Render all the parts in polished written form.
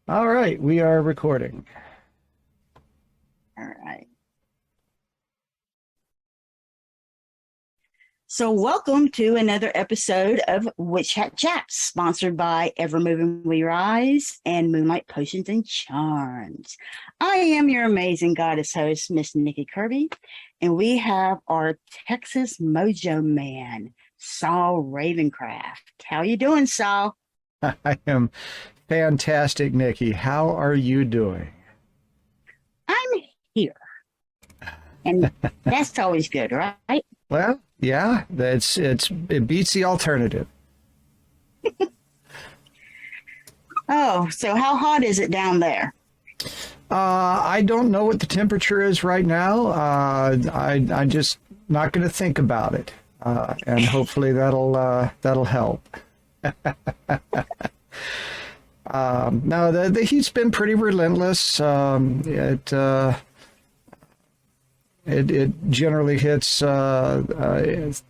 All right, we are recording. All right. So welcome to another episode of Witch Hat Chats, sponsored by Evermoving We Rise and Moonlight Potions and Charms. I am your amazing goddess host, Miss Nikki Kirby, and we have our Texas Mojo Man, Saul Ravencraft. How you doing, Saul? I am fantastic, Nikki. How are you doing? I'm here. And that's always good, right? Well, yeah, it beats the alternative. Oh, so how hot is it down there? I don't know what the temperature is right now. I'm just not going to think about it, and hopefully that'll help. No, the heat's been pretty relentless. It generally hits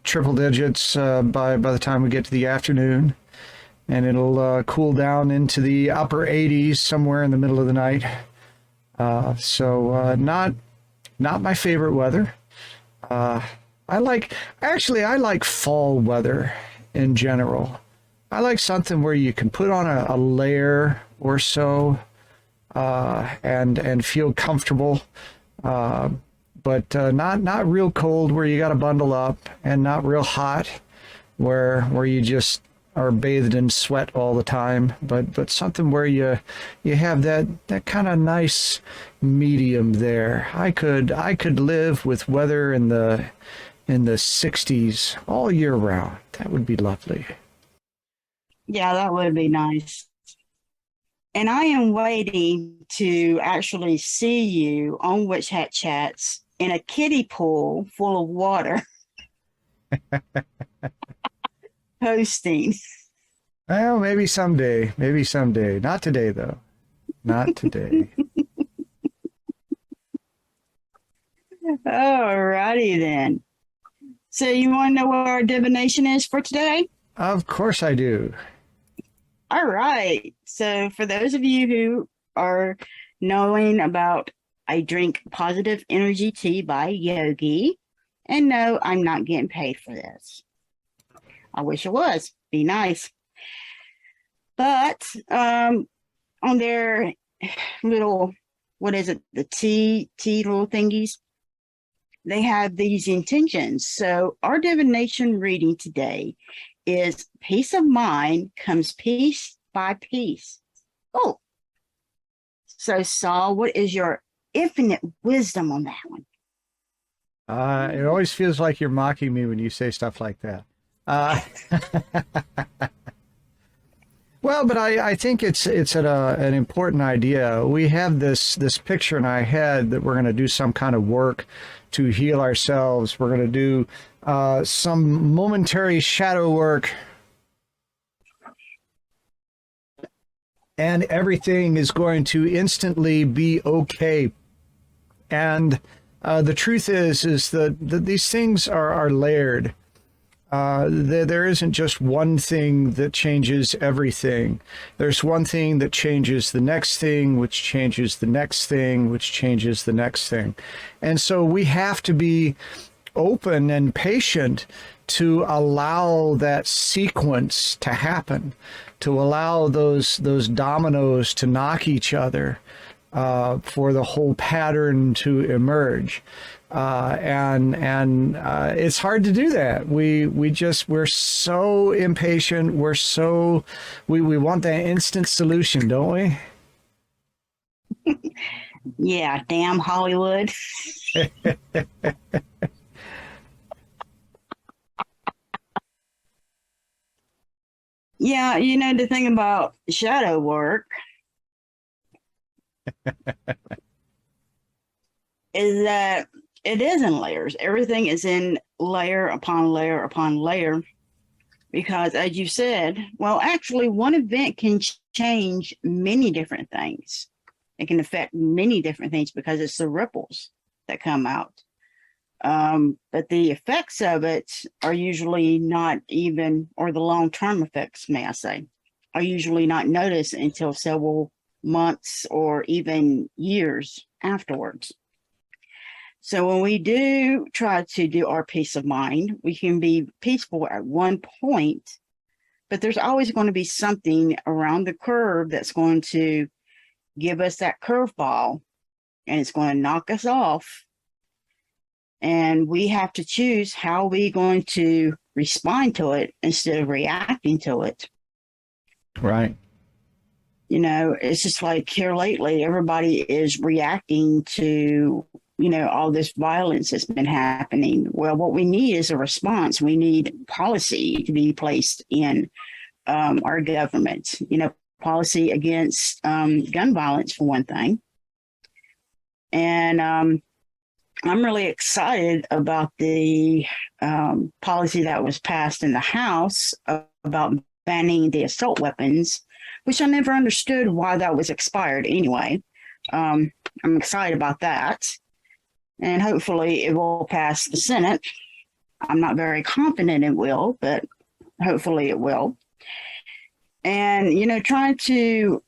triple digits by the time we get to the afternoon, and it'll cool down into the upper 80s somewhere in the middle of the night. So not my favorite weather. I like fall weather in general. I like something where you can put on a layer or so and feel comfortable, but not real cold where you got to bundle up, and not real hot where you just are bathed in sweat all the time. But something where you have that kind of nice medium there. I could live with weather in the 60s all year round. That would be lovely. Yeah, that would be nice. And I am waiting to actually see you on Witch Hat Chats in a kiddie pool full of water. Hosting. Well, maybe someday. Maybe someday. Not today, though. Not today. All righty then. So you want to know what our divination is for today? Of course I do. All right. So for those of you who are knowing about, I drink positive energy tea by Yogi. And no, I'm not getting paid for this. I wish it was. Be nice. But on their little, what is it? The tea little thingies. They have these intentions. So our divination reading today is peace of mind comes piece by piece. Oh, so Saul, what is your infinite wisdom on that one? It always feels like you're mocking me when you say stuff like that. Well, but I think it's an important idea. We have this picture in our head that we're going to do some kind of work to heal ourselves. We're going to do some momentary shadow work, and everything is going to instantly be okay. And the truth is that these things are layered. There isn't just one thing that changes everything. There's one thing that changes the next thing, which changes the next thing, which changes the next thing. And so we have to be open and patient to allow that sequence to happen, to allow those dominoes to knock each other, for the whole pattern to emerge. And it's hard to do that. We're so impatient. We want that instant solution, don't we? Yeah, damn Hollywood. Yeah, the thing about shadow work is that it is in layers. Everything is in layer upon layer upon layer. Because as you said, well, actually, one event can change many different things. It can affect many different things because it's the ripples that come out. But the effects of it are usually not even, or the long-term effects, may I say, are usually not noticed until several months or even years afterwards. So when we do try to do our peace of mind, we can be peaceful at one point, but there's always going to be something around the curve that's going to give us that curveball, and it's going to knock us off. And we have to choose how we're going to respond to it instead of reacting to it. Right. It's just like here lately, everybody is reacting to, all this violence that's been happening. Well, what we need is a response. We need policy to be placed in our government, policy against gun violence, for one thing. And I'm really excited about the policy that was passed in the House about banning the assault weapons, which I never understood why that was expired anyway. I'm excited about that. And hopefully it will pass the Senate. I'm not very confident it will, but hopefully it will. And, trying to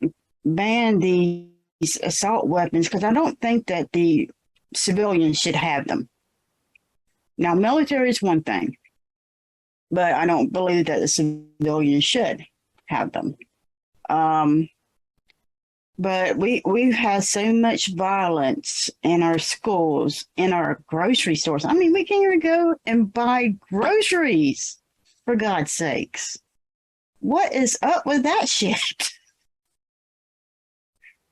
ban these assault weapons, because I don't think that the civilians should have them. Now, military is one thing, but I don't believe that the civilians should have them. But we've had so much violence in our schools, in our grocery stores. I mean, we can't even go and buy groceries, for God's sakes. What is up with that shit?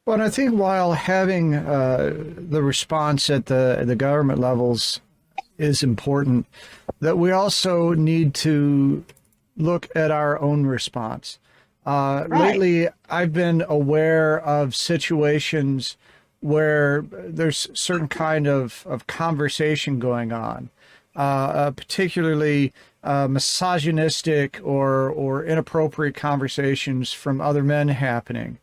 Well, I think while having the response at the government levels is important, that we also need to look at our own response. Right. Lately, I've been aware of situations where there's certain kind of conversation going on, particularly misogynistic or inappropriate conversations from other men happening.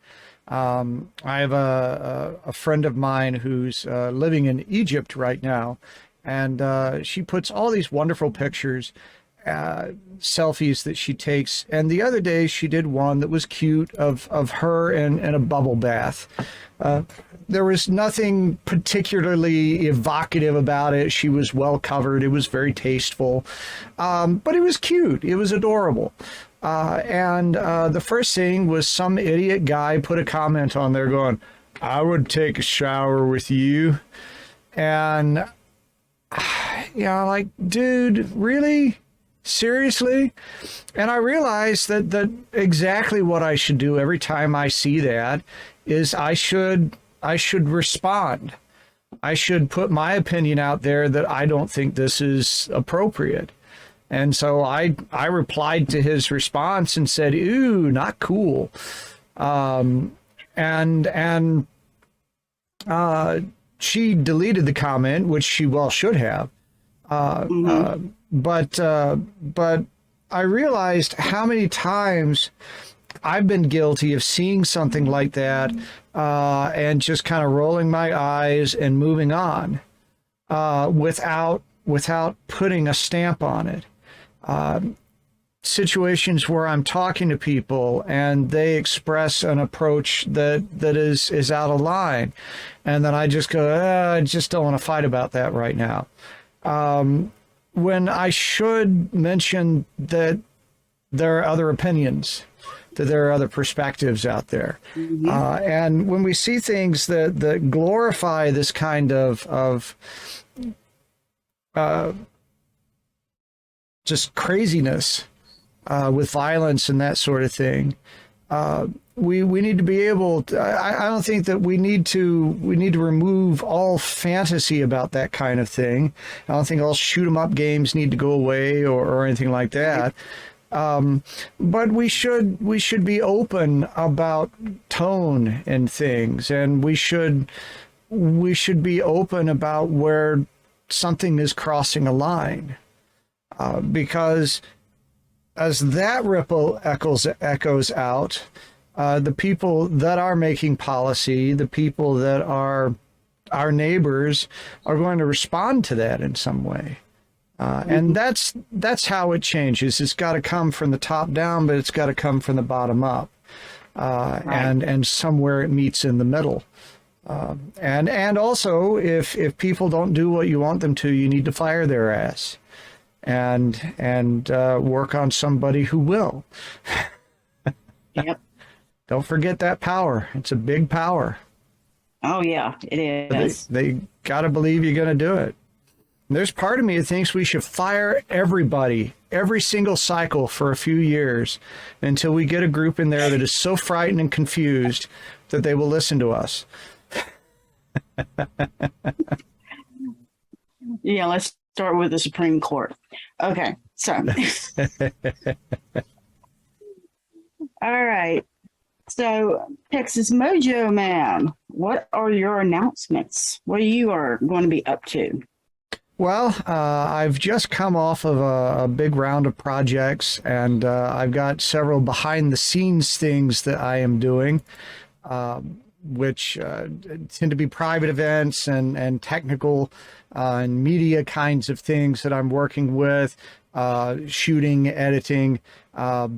I have a friend of mine who's living in Egypt right now, and she puts all these wonderful pictures, selfies that she takes. And the other day she did one that was cute of her in a bubble bath. There was nothing particularly evocative about it. She was well covered. It was very tasteful, but it was cute. It was adorable. And the first thing was some idiot guy put a comment on there going, "I would take a shower with you." And, like, dude, really? Seriously? And I realized that exactly what I should do every time I see that is I should respond. I should put my opinion out there that I don't think this is appropriate. And so I replied to his response and said, "Ooh, not cool." And she deleted the comment, which she well should have. But I realized how many times I've been guilty of seeing something like that and just kind of rolling my eyes and moving on without putting a stamp on it. Situations where I'm talking to people and they express an approach that is out of line, and then I just go, I just don't want to fight about that right now. When I should mention that there are other opinions, that there are other perspectives out there. And when we see things that glorify this kind of just craziness with violence and that sort of thing, we need to be able to, I don't think that we need to remove all fantasy about that kind of thing. I don't think all shoot 'em up games need to go away or anything like that. But we should be open about tone and things, and we should be open about where something is crossing a line, because as that ripple echoes out, the people that are making policy, the people that are our neighbors, are going to respond to that in some way. And that's how it changes. It's got to come from the top down, but it's got to come from the bottom up. And somewhere it meets in the middle. And also, if people don't do what you want them to, you need to fire their ass and work on somebody who will. Yep. Don't forget that power. It's a big power. Oh, yeah, it is. They got to believe you're going to do it. And there's part of me that thinks we should fire everybody, every single cycle for a few years until we get a group in there that is so frightened and confused that they will listen to us. Yeah, let's start with the Supreme Court. Okay, so. All right. So, Texas Mojo Man, what are your announcements? What you are going to be up to? Well, I've just come off of a big round of projects, and I've got several behind-the-scenes things that I am doing, which tend to be private events and technical and media kinds of things that I'm working with, shooting, editing.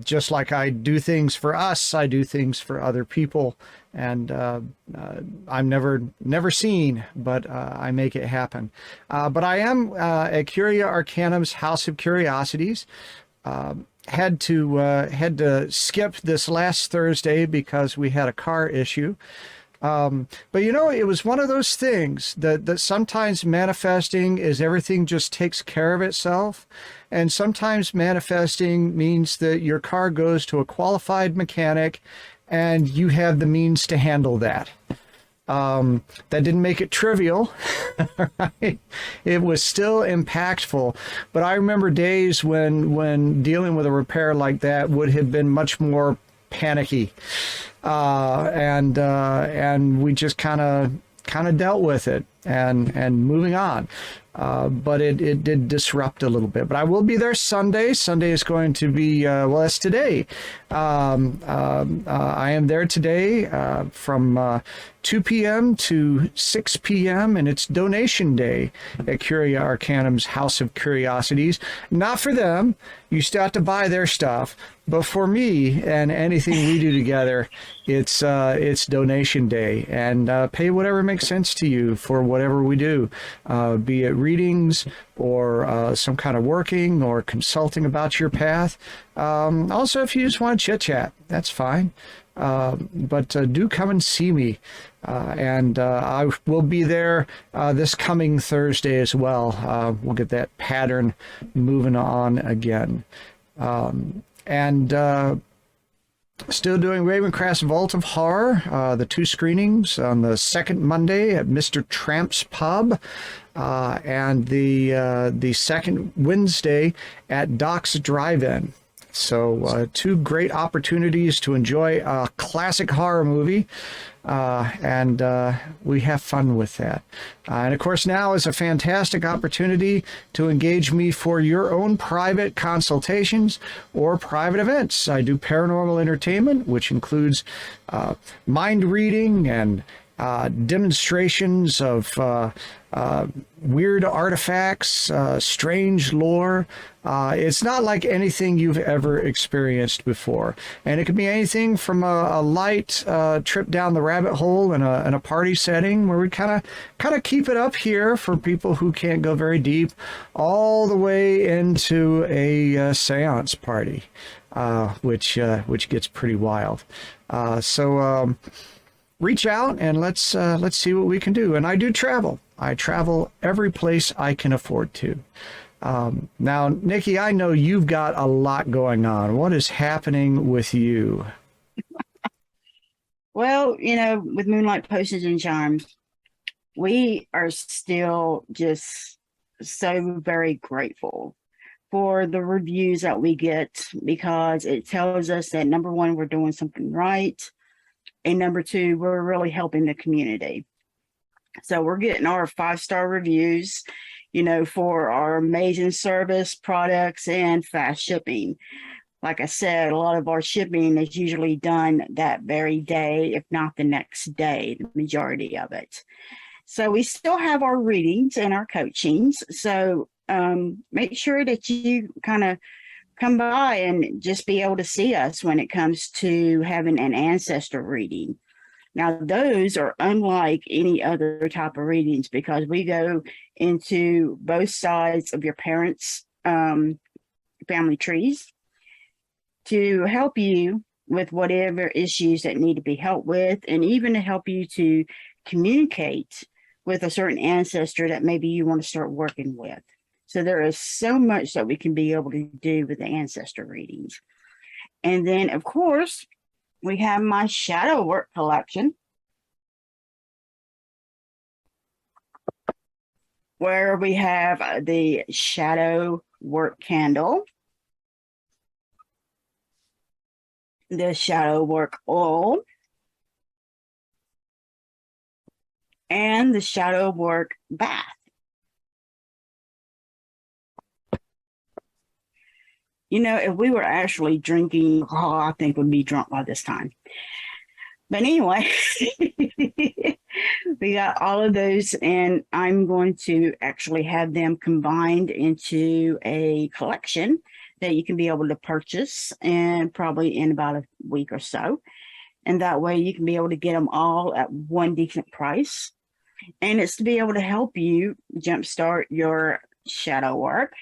Just like I do things for us, I do things for other people, and I'm never seen, but I make it happen. But I am at Curia Arcanum's House of Curiosities. Had to skip this last Thursday because we had a car issue. But you know, it was one of those things that sometimes manifesting is everything just takes care of itself. And sometimes manifesting means that your car goes to a qualified mechanic and you have the means to handle that. That didn't make it trivial, right? It was still impactful. But I remember days when dealing with a repair like that would have been much more panicky. And we just kind of dealt with it and moving on. But it did disrupt a little bit. But I will be there Sunday. Sunday is going to be, well, that's today. I am there today from 2 p.m. to 6 p.m. and it's donation day at Curia Arcanum's House of Curiosities. Not for them. You still have to buy their stuff. But for me and anything we do together, it's donation day, and pay whatever makes sense to you for whatever we do, be it readings or some kind of working or consulting about your path. Also, if you just want to chit chat, that's fine. But do come and see me. And I will be there this coming Thursday as well. We'll get that pattern moving on again. And still doing Ravencraft's Vault of Horror, the 2 screenings on the second Monday at Mr. Tramp's Pub, and the second Wednesday at Doc's Drive-In. So 2 great opportunities to enjoy a classic horror movie, and we have fun with that. And of course, now is a fantastic opportunity to engage me for your own private consultations or private events. I do paranormal entertainment, which includes mind reading and demonstrations of weird artifacts, strange lore. It's not like anything you've ever experienced before. And it could be anything from a light trip down the rabbit hole in a party setting where we kind of keep it up here for people who can't go very deep, all the way into a seance party. which gets pretty wild. So reach out and let's see what we can do. And I do travel. I travel every place I can afford to. Now, Nikki, I know you've got a lot going on. What is happening with you? Well, with Moonlight Potions and Charms, we are still just so very grateful for the reviews that we get, because it tells us that, number one, we're doing something right, and number two, we're really helping the community. So we're getting our 5-star reviews, for our amazing service, products, and fast shipping. Like I said, a lot of our shipping is usually done that very day, if not the next day, the majority of it. So we still have our readings and our coachings. So make sure that you kind of come by and just be able to see us when it comes to having an ancestor reading. Now, those are unlike any other type of readings, because we go into both sides of your parents' family trees to help you with whatever issues that need to be helped with, and even to help you to communicate with a certain ancestor that maybe you want to start working with. So there is so much that we can be able to do with the ancestor readings. And then, of course, we have my shadow work collection, where we have the shadow work candle, the shadow work oil, and the shadow work bath. If we were actually drinking alcohol, I think we'd be drunk by this time. But anyway, we got all of those, and I'm going to actually have them combined into a collection that you can be able to purchase, and probably in about a week or so. And that way you can be able to get them all at one decent price. And it's to be able to help you jumpstart your shadow work,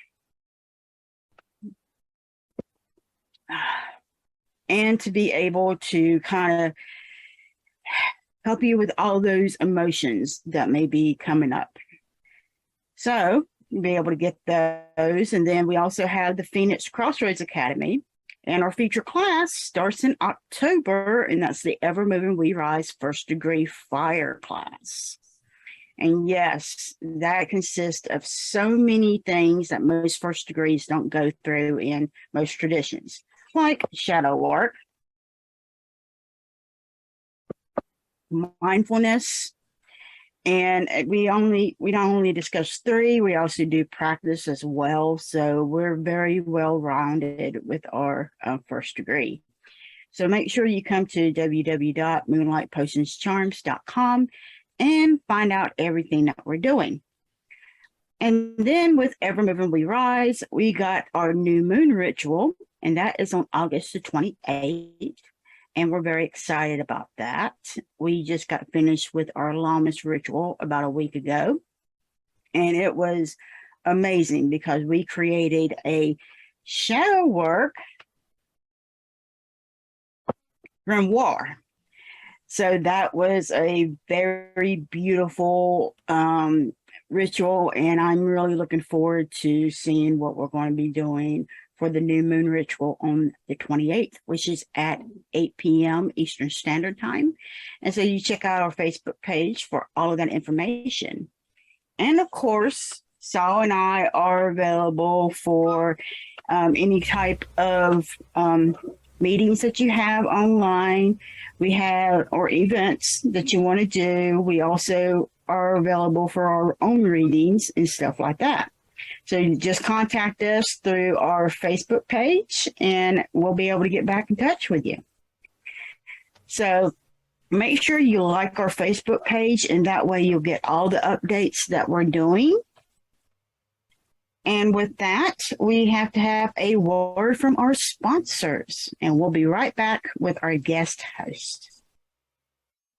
and to be able to kind of help you with all those emotions that may be coming up. So you'll be able to get those. And then we also have the Phoenix Crossroads Academy, and our feature class starts in October, and that's the Evermoving We Rise First Degree Fire class. And yes, that consists of so many things that most first degrees don't go through in most traditions, like shadow work, mindfulness, and we don't only discuss 3, we also do practice as well. So we're very well rounded with our first degree. So make sure you come to www.moonlightpotionscharms.com and find out everything that we're doing. And then with Evermoving We Rise, we got our new moon ritual, and that is on August the 28th. And we're very excited about that. We just got finished with our Lammas ritual about a week ago. And it was amazing, because we created a shadow work grimoire. So that was a very beautiful ritual, and I'm really looking forward to seeing what we're going to be doing for the new moon ritual on the 28th, which is at 8 p.m. Eastern Standard Time. And so you check out our Facebook page for all of that information. And of course, Saul and I are available for any type of meetings that you have online. We have, or events that you want to do. We also are available for our own readings and stuff like that. So you just contact us through our Facebook page, and we'll be able to get back in touch with you. So make sure you like our Facebook page, and that way you'll get all the updates that we're doing. And with that, we have to have a word from our sponsors, and we'll be right back with our guest host.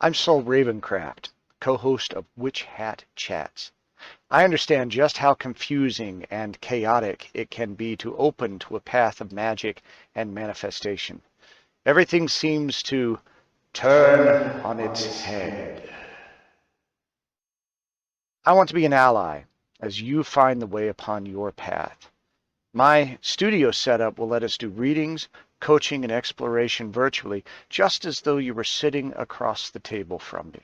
I'm Saul Ravencraft, co-host of Witch Hat Chats. I understand just how confusing and chaotic it can be to open to a path of magic and manifestation. Everything seems to turn on its head. I want to be an ally as you find the way upon your path. My studio setup will let us do readings, coaching, and exploration virtually, just as though you were sitting across the table from me.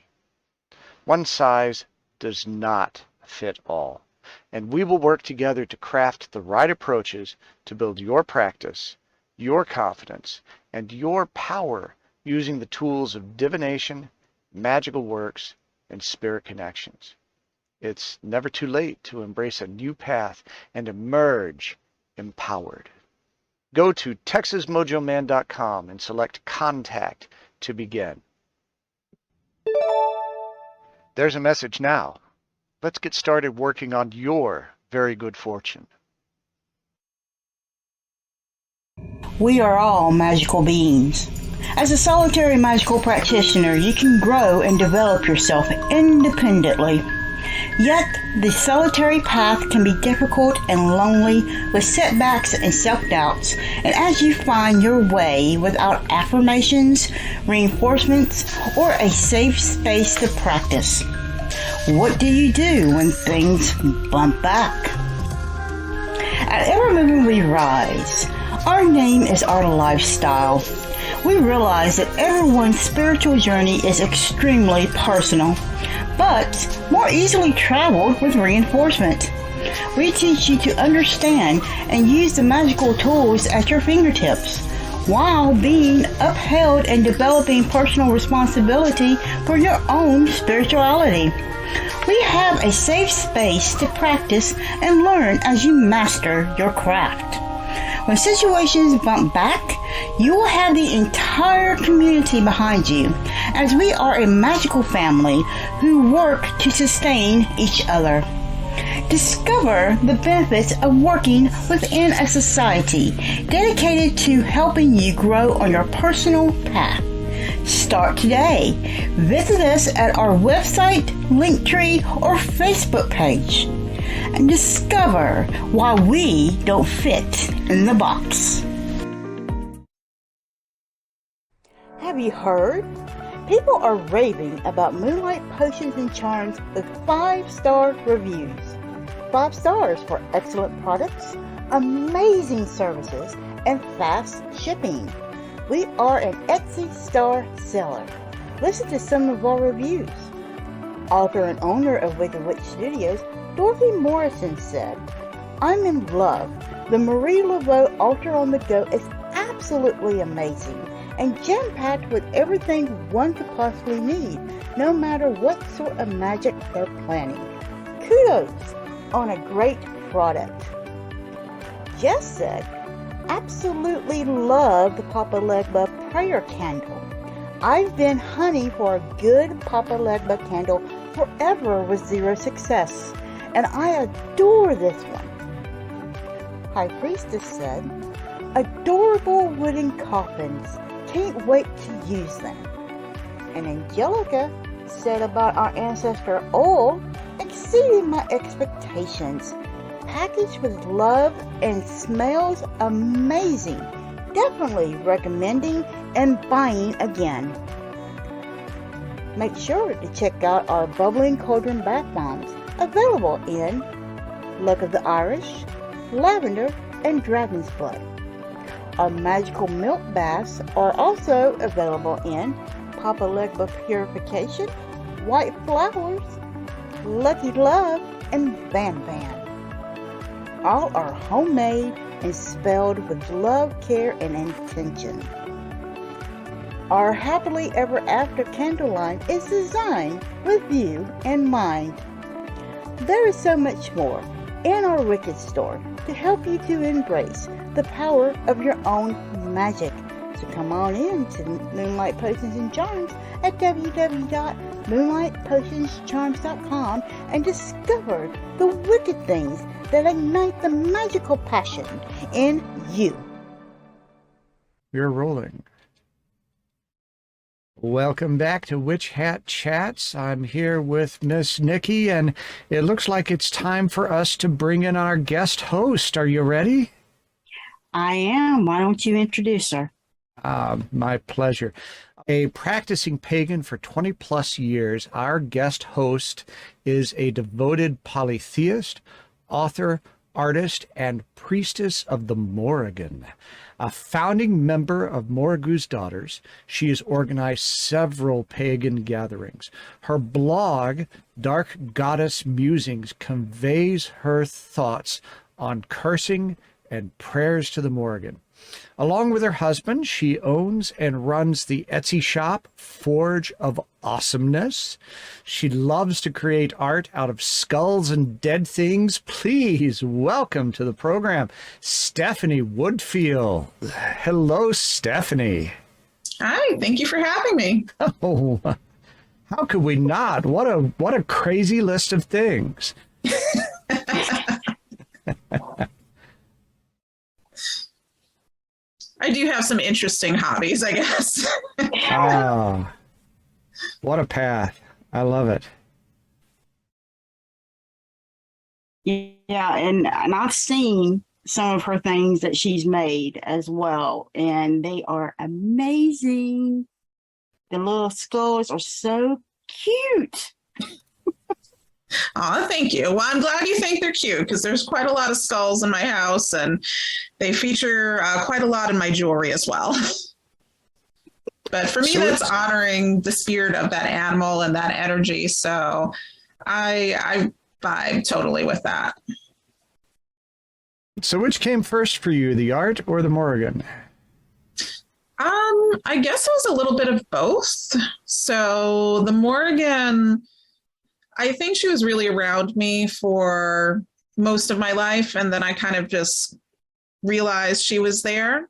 One size does not fit all, and we will work together to craft the right approaches to build your practice, your confidence, and your power using the tools of divination, magical works, and spirit connections. It's never too late to embrace a new path and emerge empowered. Go to TexasMojoMan.com and select Contact to begin. There's a message now. Let's get started working on your very good fortune. We are all magical beings. As a solitary magical practitioner, you can grow and develop yourself independently. Yet, the solitary path can be difficult and lonely with setbacks and self-doubts, and as you find your way without affirmations, reinforcements, or a safe space to practice, what do you do when things bump back? At Evermoving We Rise, our name is our lifestyle. We realize that everyone's spiritual journey is extremely personal, but more easily traveled with reinforcement. We teach you to understand and use the magical tools at your fingertips, while being upheld and developing personal responsibility for your own spirituality. We have a safe space to practice and learn as you master your craft. When situations bump back, you will have the entire community behind you, as we are a magical family who work to sustain each other. Discover the benefits of working within a society dedicated to helping you grow on your personal path. Start today. Visit us at our website, Linktree, or Facebook page, and discover why we don't fit in the box. Have you heard? People are raving about Moonlight potions and charms with 5-star reviews. 5 stars for excellent products, amazing services, and fast shipping. We are an Etsy star seller. Listen to some of our reviews. Author and owner of Wicked Witch Studios, Dorothy Morrison said, "I'm in love. The Marie Laveau Altar on the Go is absolutely amazing and jam-packed with everything one could possibly need, no matter what sort of magic they're planning. Kudos on a great product." Jess said, "Absolutely love the Papa Legba prayer candle. I've been hunting for a good Papa Legba candle forever with zero success, and I adore this one." High Priestess said, "Adorable wooden coffins. Can't wait to use them." And Angelica said about our ancestor oil, "Exceeded my expectations. Packaged with love and smells amazing. Definitely recommending and buying again." Make sure to check out our Bubbling Cauldron Bath Bombs, available in Luck of the Irish, Lavender, and Dragon's Blood. Our magical milk baths are also available in Papa Legba Purification, White Flowers, Lucky Love, and Van Van. All are homemade and spelled with love, care, and intention. Our Happily Ever After candle line is designed with you in mind. There is so much more in our Wicked store to help you to embrace the power of your own magic. So come on in to Moonlight Potions and Charms at www.moonlightpotionscharms.com and discover the wicked things that ignite the magical passion in you. We're rolling. Welcome back to Witch Hat Chats. I'm here with Miss Nikki, and it looks like it's time for us to bring in our guest host. Are you ready? I am. Why don't you introduce her? My pleasure. A practicing pagan for 20 plus years, our guest host is a devoted polytheist, author, artist, and priestess of the Morrigan. A founding member of Morrigu's Daughters, she has organized several pagan gatherings. Her blog, Dark Goddess Musings, conveys her thoughts on cursing and prayers to the Morrigan. Along with her husband, she owns and runs the Etsy shop Forge of Awesomeness. She loves to create art out of skulls and dead things. Please welcome to the program, Stephanie Woodfield. Hello, Stephanie. Hi, thank you for having me. Oh, how could we not? What a crazy list of things. I do have some interesting hobbies, I guess. Ah, what a path. I love it. Yeah, and I've seen some of her things that she's made as well, and they are amazing. The little skulls are so cute. Oh, thank you. Well, I'm glad you think they're cute because there's quite a lot of skulls in my house and they feature quite a lot in my jewelry as well. But for me, that's honoring the spirit of that animal and that energy. So I vibe totally with that. So which came first for you, the art or the Morrigan? I guess it was a little bit of both. So the Morrigan, I think she was really around me for most of my life. And then I kind of just realized she was there.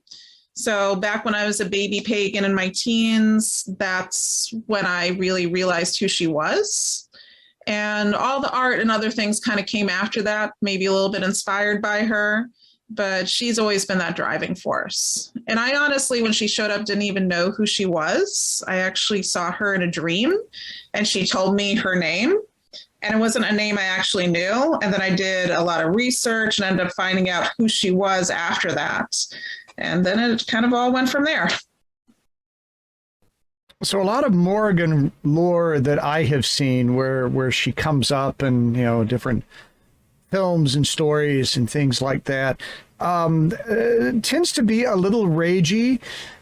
So back when I was a baby pagan in my teens, that's when I really realized who she was. And all the art and other things kind of came after that, maybe a little bit inspired by her. But she's always been that driving force. And I honestly, when she showed up, didn't even know who she was. I actually saw her in a dream and she told me her name. And it wasn't a name I actually knew. And then I did a lot of research and ended up finding out who she was after that. And then it kind of all went from there. So a lot of Morrigan lore that I have seen where she comes up and, different films and stories and things like that, tends to be a little ragey,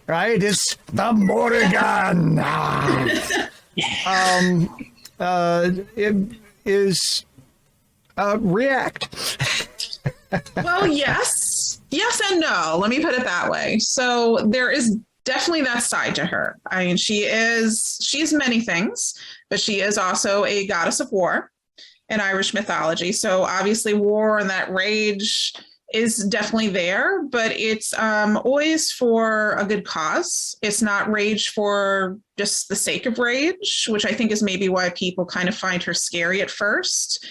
right? It's the Morrigan. It is react. Well, yes and no. Let me put it that way. So there is definitely that side to her. I mean, she's many things, but she is also a goddess of war in Irish mythology. So obviously war and that rage is definitely there, but it's always for a good cause. It's not rage for just the sake of rage, which I think is maybe why people kind of find her scary at first.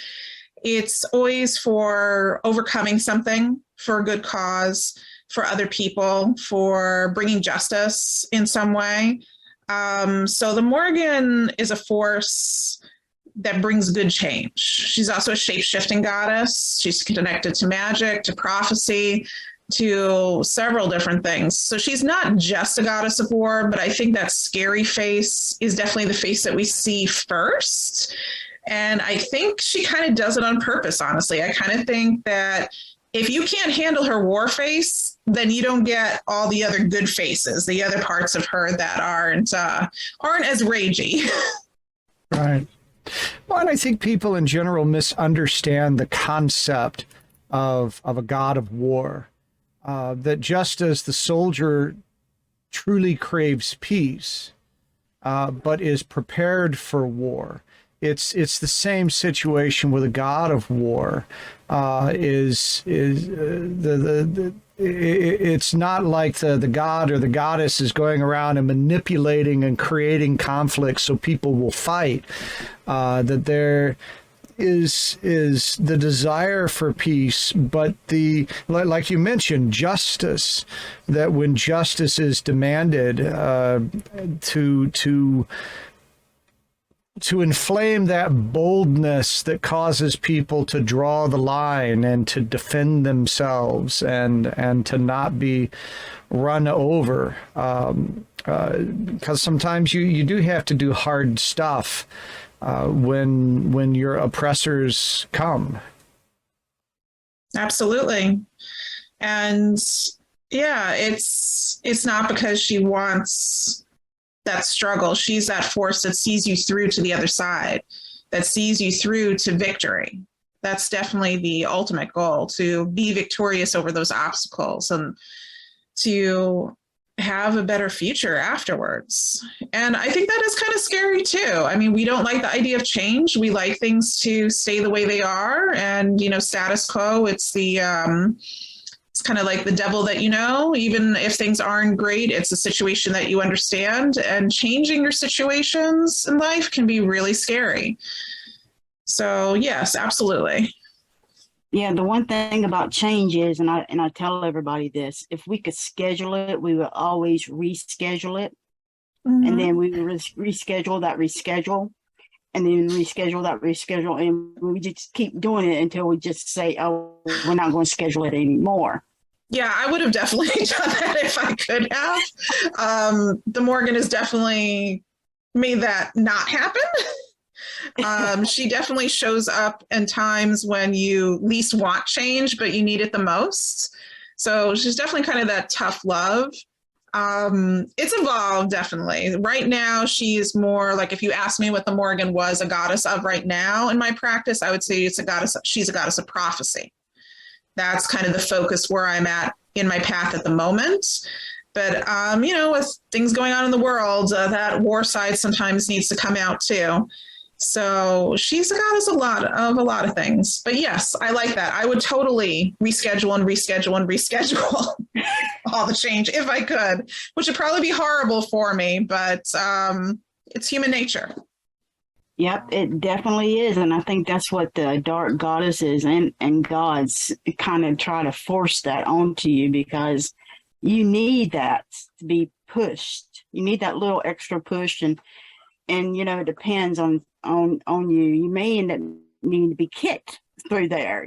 It's always for overcoming something for a good cause, for other people, for bringing justice in some way. So the Morrigan is a force that brings good change. She's also a shape-shifting goddess. She's connected to magic, to prophecy, to several different things. So she's not just a goddess of war, but I think that scary face is definitely the face that we see first. And I think she kind of does it on purpose, honestly. I kind of think that if you can't handle her war face, then you don't get all the other good faces, the other parts of her that aren't as ragey. Right. Well, and I think people in general misunderstand the concept of a god of war, that just as the soldier truly craves peace, but is prepared for war, it's the same situation with a god of war. It's not like the god or the goddess is going around and manipulating and creating conflicts so people will fight. That is the desire for peace, but the like you mentioned, justice. That when justice is demanded, to inflame that boldness that causes people to draw the line and to defend themselves and to not be run over. Because sometimes you do have to do hard stuff when your oppressors come. Absolutely. And yeah, it's not because she wants that struggle. She's that force that sees you through to the other side, that sees you through to victory. That's definitely the ultimate goal, to be victorious over those obstacles and to have a better future afterwards. And I think that is kind of scary too. I mean, we don't like the idea of change. We like things to stay the way they are. And, status quo, it's it's kind of like the devil that even if things aren't great, it's a situation that you understand, and changing your situations in life can be really scary. So yes, absolutely. Yeah, the one thing about change is, and I tell everybody this, if we could schedule it, we would always reschedule it. Mm-hmm. And then we would reschedule that reschedule, and then reschedule that reschedule. And we just keep doing it until we just say, oh, we're not going to schedule it anymore. Yeah, I would have definitely done that if I could have. The Morrigan has definitely made that not happen. She definitely shows up in times when you least want change, but you need it the most. So she's definitely kind of that tough love. It's evolved, definitely. Right now, she's more like, if you ask me what the Morrigan was a goddess of right now in my practice, I would say she's a goddess of prophecy. That's kind of the focus where I'm at in my path at the moment. But, with things going on in the world, that war side sometimes needs to come out too. So she's a goddess of a lot of things. But yes, I like that. I would totally reschedule all the change if I could, which would probably be horrible for me, but it's human nature. Yep, it definitely is. And I think that's what the dark goddesses and gods kind of try to force that onto you, because you need that to be pushed. You need that little extra push, and it depends on you. You may end up needing to be kicked through there,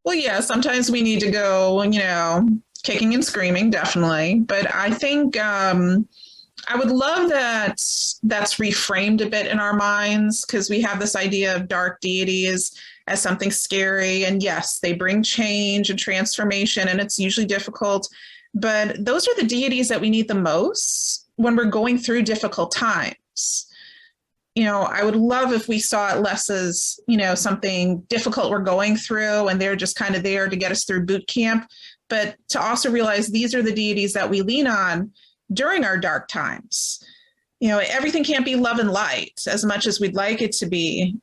Well, yeah, sometimes we need to go, kicking and screaming, definitely. But I think I would love that that's reframed a bit in our minds, because we have this idea of dark deities as something scary. And yes, they bring change and transformation, and it's usually difficult. But those are the deities that we need the most when we're going through difficult times. I would love if we saw it less as, something difficult we're going through, and they're just kind of there to get us through boot camp, but to also realize these are the deities that we lean on during our dark times. Everything can't be love and light as much as we'd like it to be.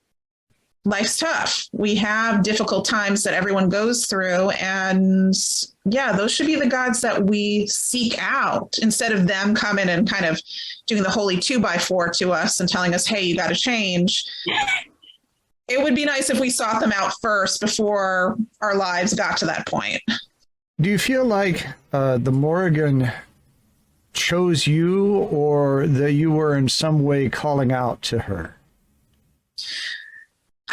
Life's tough. We have difficult times that everyone goes through. And yeah, those should be the gods that we seek out, instead of them coming and kind of doing the holy 2x4 to us and telling us, hey, you got to change. It would be nice if we sought them out first before our lives got to that point. Do you feel like the Morrigan chose you, or that you were in some way calling out to her?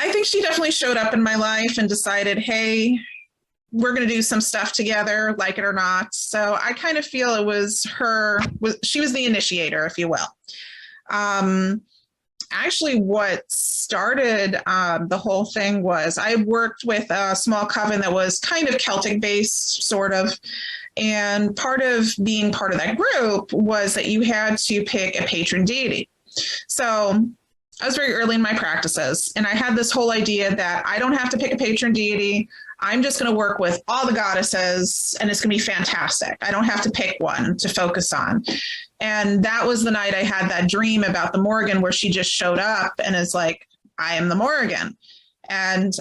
I think she definitely showed up in my life and decided, hey, we're going to do some stuff together, like it or not. So I kind of feel it was she was the initiator, if you will. Actually, what started the whole thing was I worked with a small coven that was kind of Celtic based, sort of. And part of being part of that group was that you had to pick a patron deity. So I was very early in my practices, and I had this whole idea that I don't have to pick a patron deity. I'm just going to work with all the goddesses, and it's going to be fantastic. I don't have to pick one to focus on. And that was the night I had that dream about the Morrigan, where she just showed up and is like, I am the Morrigan. And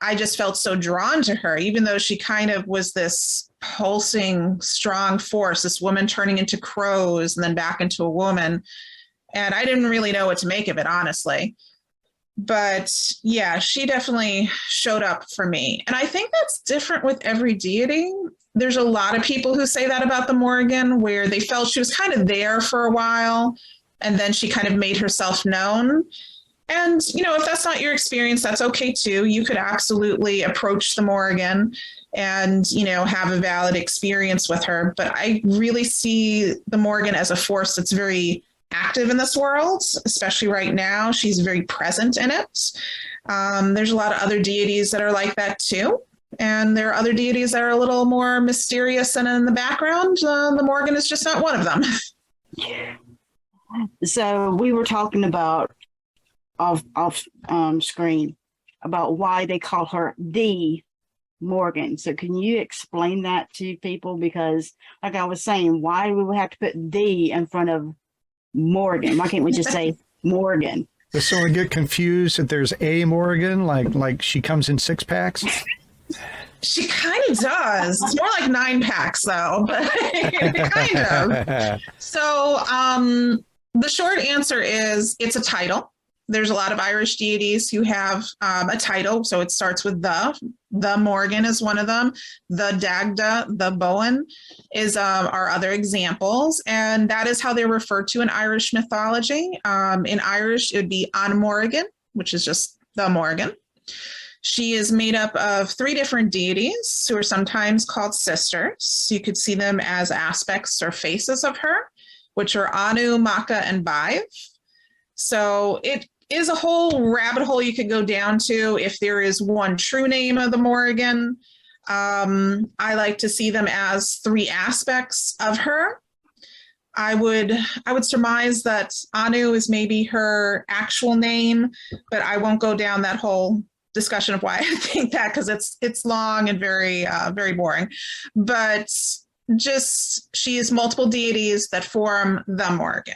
I just felt so drawn to her, even though she kind of was this pulsing, strong force, this woman turning into crows and then back into a woman. And I didn't really know what to make of it, honestly. But yeah, she definitely showed up for me. And I think that's different with every deity. There's a lot of people who say that about the Morrigan, where they felt she was kind of there for a while and then she kind of made herself known. And, if that's not your experience, that's okay too. You could absolutely approach the Morrigan and, have a valid experience with her. But I really see the Morrigan as a force that's very active in this world, especially right now. She's very present in it. There's a lot of other deities that are like that too. And there are other deities that are a little more mysterious and in the background. The Morrigan is just not one of them. So we were talking about off screen about why they call her the Morrigan. So can you explain that to people? Because like I was saying, why do we have to put the in front of Morrigan? Why can't we just say Morrigan? Does someone get confused that there's a Morrigan, like she comes in 6-packs? She kind of does. It's more like 9-packs though, but kind of. So the short answer is it's a title. There's a lot of Irish deities who have a title. So it starts with the Morrigan is one of them. The Dagda, the Bowen are other examples. And that is how they're referred to in Irish mythology. In Irish, it would be An Morrigan, which is just the Morrigan. She is made up of 3 different deities who are sometimes called sisters. You could see them as aspects or faces of her, which are Anu, Macha, and Baive. So it is a whole rabbit hole you could go down to if there is one true name of the Morrigan. I like to see them as 3 aspects of her. I would surmise that Anu is maybe her actual name, but I won't go down that whole discussion of why I think that, because it's long and very very boring. But just she is multiple deities that form the Morrigan,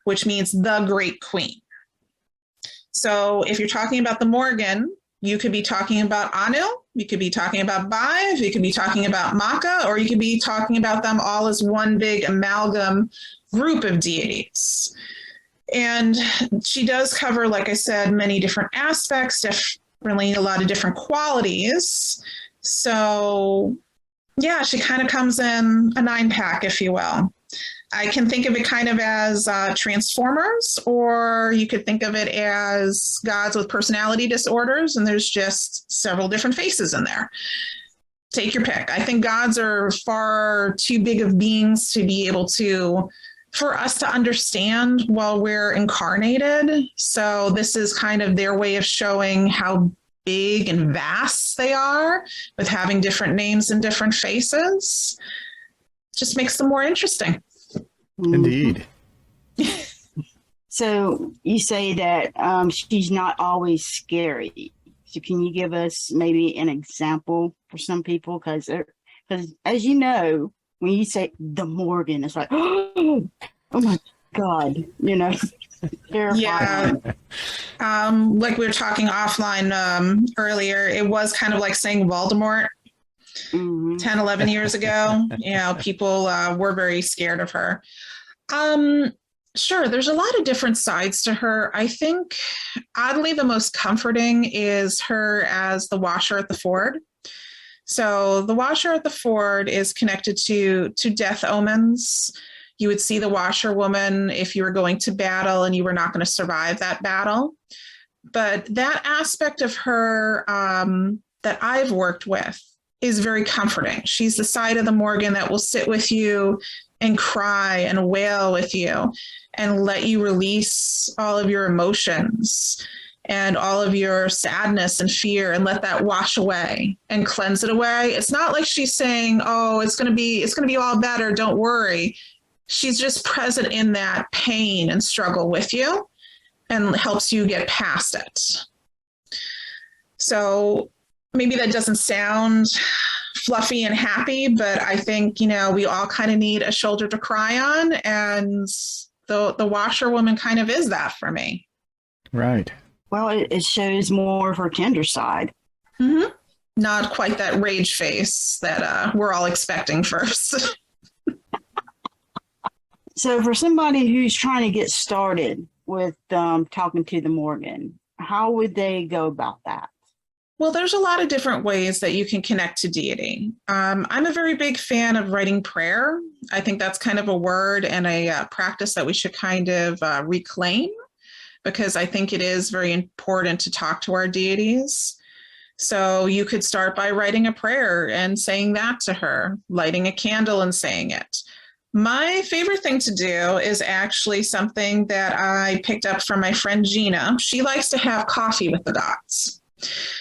which means the Great Queen. So if you're talking about the Morrigan, you could be talking about Anu, you could be talking about Baive, you could be talking about Macha, or you could be talking about them all as one big amalgam group of deities. And she does cover, like I said, many different aspects, really a lot of different qualities. So yeah, she kind of comes in a 9-pack, if you will. I can think of it kind of as Transformers, or you could think of it as gods with personality disorders, and there's just several different faces in there. Take your pick. I think gods are far too big of beings to be able for us to understand while we're incarnated. So this is kind of their way of showing how big and vast they are, with having different names and different faces. Just makes them more interesting. Indeed. So you say that she's not always scary. So can you give us maybe an example for some people? Because as you know, when you say the Morrigan, it's like, oh my God, terrifying. Yeah. Like we were talking offline earlier, it was kind of like saying Voldemort 10, 11 years ago. People were very scared of her. Sure, there's a lot of different sides to her. I think, oddly, the most comforting is her as the washer at the ford. So the washer at the ford is connected to death omens. You would see the washerwoman if you were going to battle and you were not going to survive that battle. But that aspect of her that I've worked with is very comforting. She's the side of the Morrigan that will sit with you and cry and wail with you and let you release all of your emotions and all of your sadness and fear, and let that wash away and cleanse it away. It's not like she's saying, oh, it's going to be all better, don't worry. She's just present in that pain and struggle with you and helps you get past it. So maybe that doesn't sound fluffy and happy, but I think, we all kind of need a shoulder to cry on, and the washerwoman kind of is that for me. Right. Well, it shows more of her tender side. Mm-hmm. Not quite that rage face that we're all expecting first. So for somebody who's trying to get started with talking to the Morrigan, how would they go about that? Well, there's a lot of different ways that you can connect to deity. I'm a very big fan of writing prayer. I think that's kind of a word and a practice that we should kind of reclaim, because I think it is very important to talk to our deities. So you could start by writing a prayer and saying that to her, lighting a candle and saying it. My favorite thing to do is actually something that I picked up from my friend Gina. She likes to have coffee with the gods.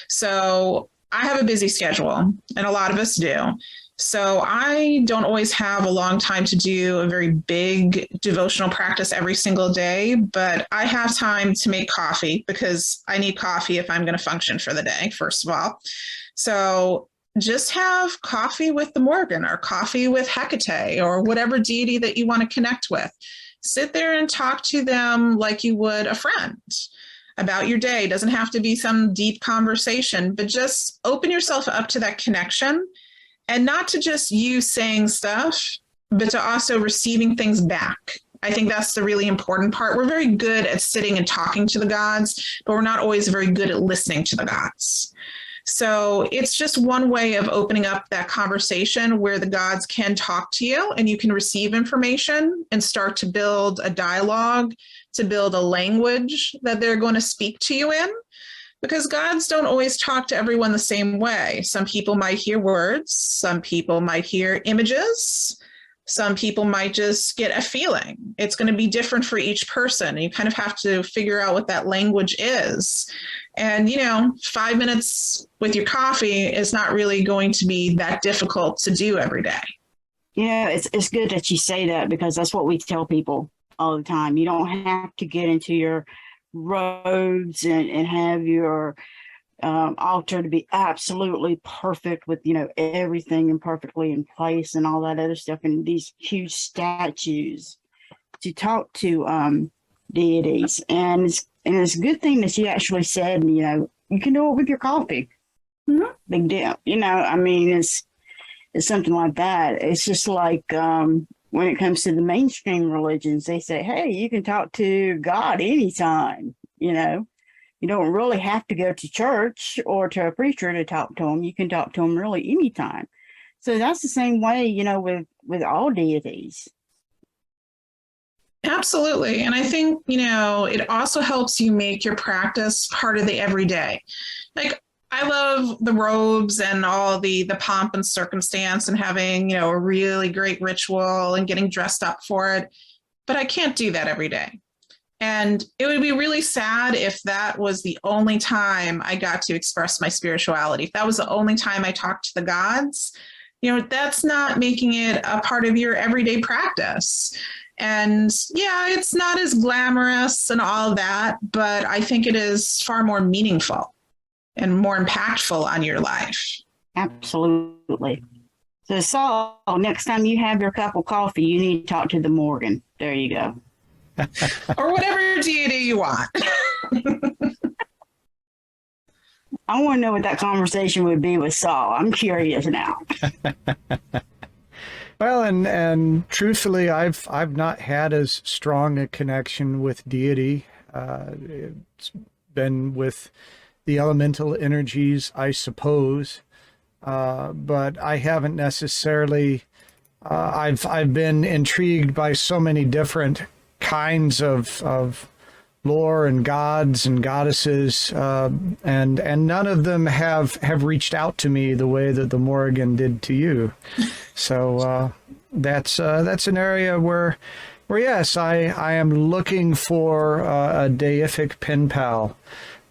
So I have a busy schedule, and a lot of us do. So I don't always have a long time to do a very big devotional practice every single day, but I have time to make coffee because I need coffee if I'm going to function for the day, first of all. So just have coffee with the Morrigan or coffee with Hecate or whatever deity that you want to connect with. Sit there and talk to them like you would a friend about your day. It doesn't have to be some deep conversation, but just open yourself up to that connection, and not to just you saying stuff, but to also receiving things back. I think that's the really important part. We're very good at sitting and talking to the gods, but we're not always very good at listening to the gods. So it's just one way of opening up that conversation where the gods can talk to you and you can receive information and start to build a dialogue, to build a language that they're going to speak to you in. Because gods don't always talk to everyone the same way. Some people might hear words, some people might hear images, some people might just get a feeling. It's going to be different for each person. You kind of have to figure out what that language is. And, 5 minutes with your coffee is not really going to be that difficult to do every day. It's good that you say that, because that's what we tell people all the time. You don't have to get into your robes and have your altar to be absolutely perfect with everything and perfectly in place and all that other stuff, and these huge statues to talk to deities. And it's a good thing that you actually said you can do it with your coffee. Mm-hmm. Big deal. It's something like that. It's just like when it comes to the mainstream religions, they say, hey, you can talk to God anytime. You don't really have to go to church or to a preacher to talk to him. You can talk to him really anytime. So that's the same way, with all deities. Absolutely. And I think, it also helps you make your practice part of the everyday. Like, I love the robes and all the pomp and circumstance and having, a really great ritual and getting dressed up for it. But I can't do that every day. And it would be really sad if that was the only time I got to express my spirituality. If that was the only time I talked to the gods, that's not making it a part of your everyday practice. And yeah, it's not as glamorous and all that, but I think it is far more meaningful and more impactful on your life. Absolutely. So Saul, next time you have your cup of coffee, you need to talk to the Morrigan. There you go. Or whatever deity you want. I want to know what that conversation would be with Saul. I'm curious now. Well, and truthfully, I've not had as strong a connection with deity. It's been with the elemental energies, I suppose, but I haven't necessarily. I've been intrigued by so many different kinds of lore and gods and goddesses, and none of them have reached out to me the way that the Morrigan did to you. So that's an area where yes, I am looking for a deific pen pal,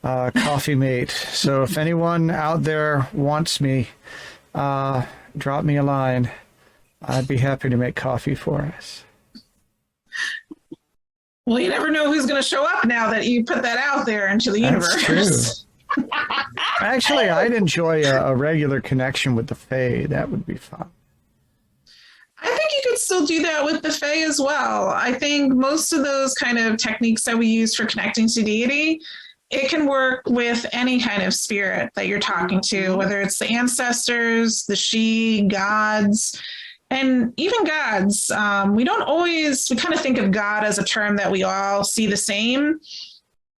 coffee mate. So if anyone out there wants me, drop me a line. I'd be happy to make coffee for us. Well, you never know who's going to show up now that you put that out there into the universe. That's true. Actually, I'd enjoy a regular connection with the Fae. That would be fun. I think you could still do that with the Fae as well. I think most of those kind of techniques that we use for connecting to deity, it can work with any kind of spirit that you're talking to, whether it's the ancestors, the she, gods, and even gods. We kind of think of God as a term that we all see the same.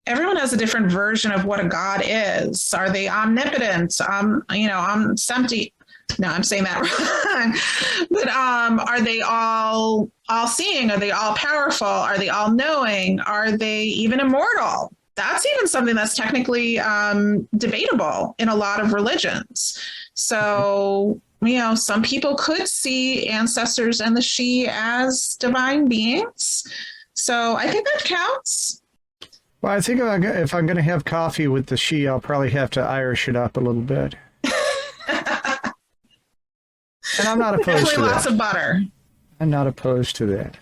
everyone has a different version of what a god is. Are they omnipotent? Omniscient. No, I'm saying that wrong. But are they all seeing? Are they all powerful? Are they all knowing? Are they even immortal? That's even something that's technically debatable in a lot of religions. So, some people could see ancestors and the she as divine beings. So I think that counts. Well, I think if I'm going to have coffee with the she, I'll probably have to Irish it up a little bit. And I'm not opposed to that. Definitely lots of butter. I'm not opposed to that.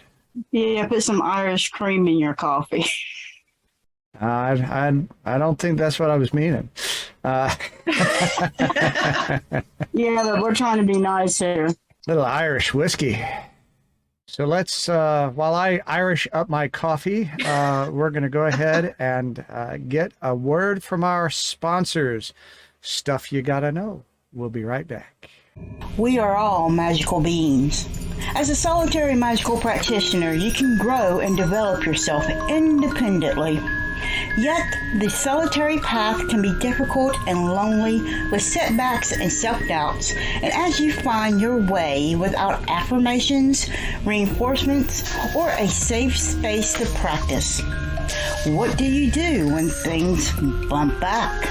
Yeah, put some Irish cream in your coffee. I don't think that's what I was meaning. Yeah, but we're trying to be nice here. Little Irish whiskey. So let's, while I Irish up my coffee, we're going to go ahead and get a word from our sponsors. Stuff you gotta know. We'll be right back. We are all magical beings. As a solitary magical practitioner, you can grow and develop yourself independently. Yet, the solitary path can be difficult and lonely with setbacks and self-doubts, and as you find your way without affirmations, reinforcements, or a safe space to practice, what do you do when things bump back?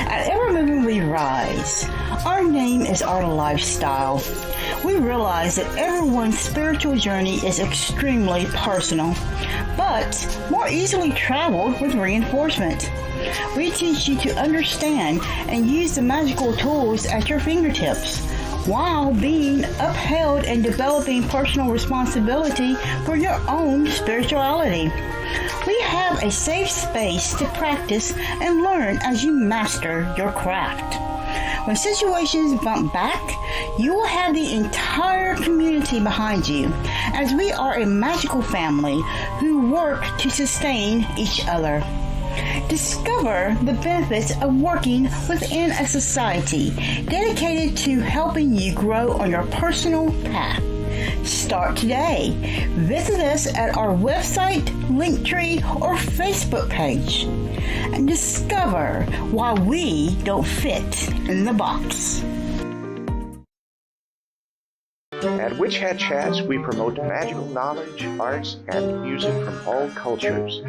At Evermoving We Rise, our name is our lifestyle. We realize that everyone's spiritual journey is extremely personal, but more easily traveled with reinforcement. We teach you to understand and use the magical tools at your fingertips, while being upheld and developing personal responsibility for your own spirituality. We have a safe space to practice and learn as you master your craft. When situations bump back, you will have the entire community behind you, as we are a magical family who work to sustain each other. Discover the benefits of working within a society dedicated to helping you grow on your personal path. Start today. Visit us at our website, Linktree, or Facebook page and discover why we don't fit in the box. At Witch Hat Chats, we promote magical knowledge, arts, and music from all cultures.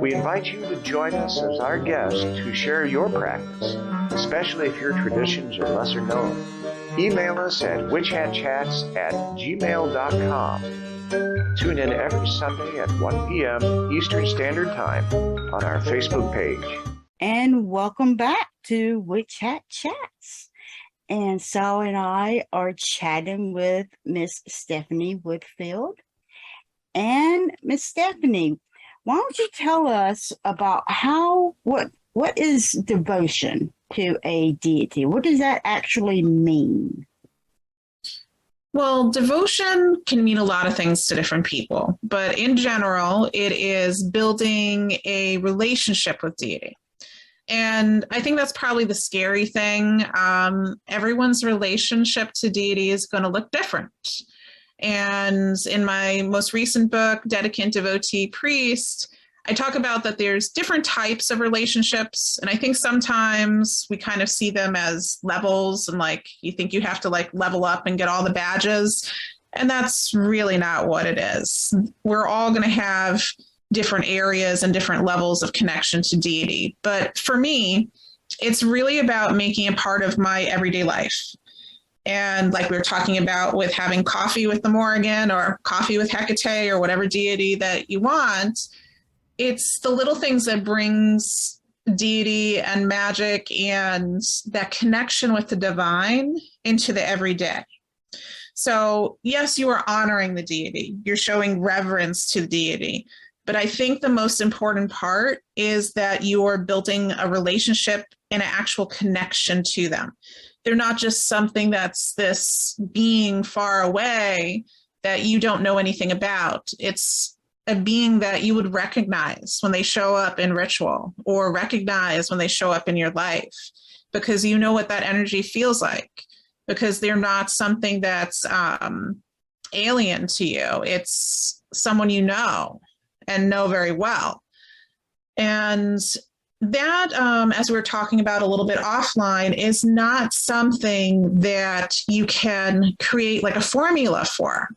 We invite you to join us as our guest to share your practice, especially if your traditions are lesser known. Email us at witchhatchats@gmail.com. Tune in every Sunday at 1 p.m. Eastern Standard Time on our Facebook page. And welcome back to Witch Hat Chats. And Sal and I are chatting with Miss Stephanie Woodfield. And Miss Stephanie, why don't you tell us about what is devotion to a deity? What does that actually mean? Well, devotion can mean a lot of things to different people, but in general, it is building a relationship with deity. And I think that's probably the scary thing. Everyone's relationship to deity is going to look different. And in my most recent book, Dedicant, Devotee, Priest, I talk about that there's different types of relationships. And I think sometimes we kind of see them as levels, and like you think you have to like level up and get all the badges. And that's really not what it is. We're all going to have different areas and different levels of connection to deity. But for me, it's really about making it part of my everyday life. And like we were talking about with having coffee with the Morrigan or coffee with Hecate or whatever deity that you want, it's the little things that brings deity and magic and that connection with the divine into the everyday. So yes, you are honoring the deity. You're showing reverence to the deity. But I think the most important part is that you are building a relationship and an actual connection to them. They're not just something that's this being far away that you don't know anything about. It's a being that you would recognize when they show up in ritual or recognize when they show up in your life, because you know what that energy feels like, because they're not something that's alien to you. It's someone you know and know very well. And that, as we were talking about a little bit offline, is not something that you can create like a formula for.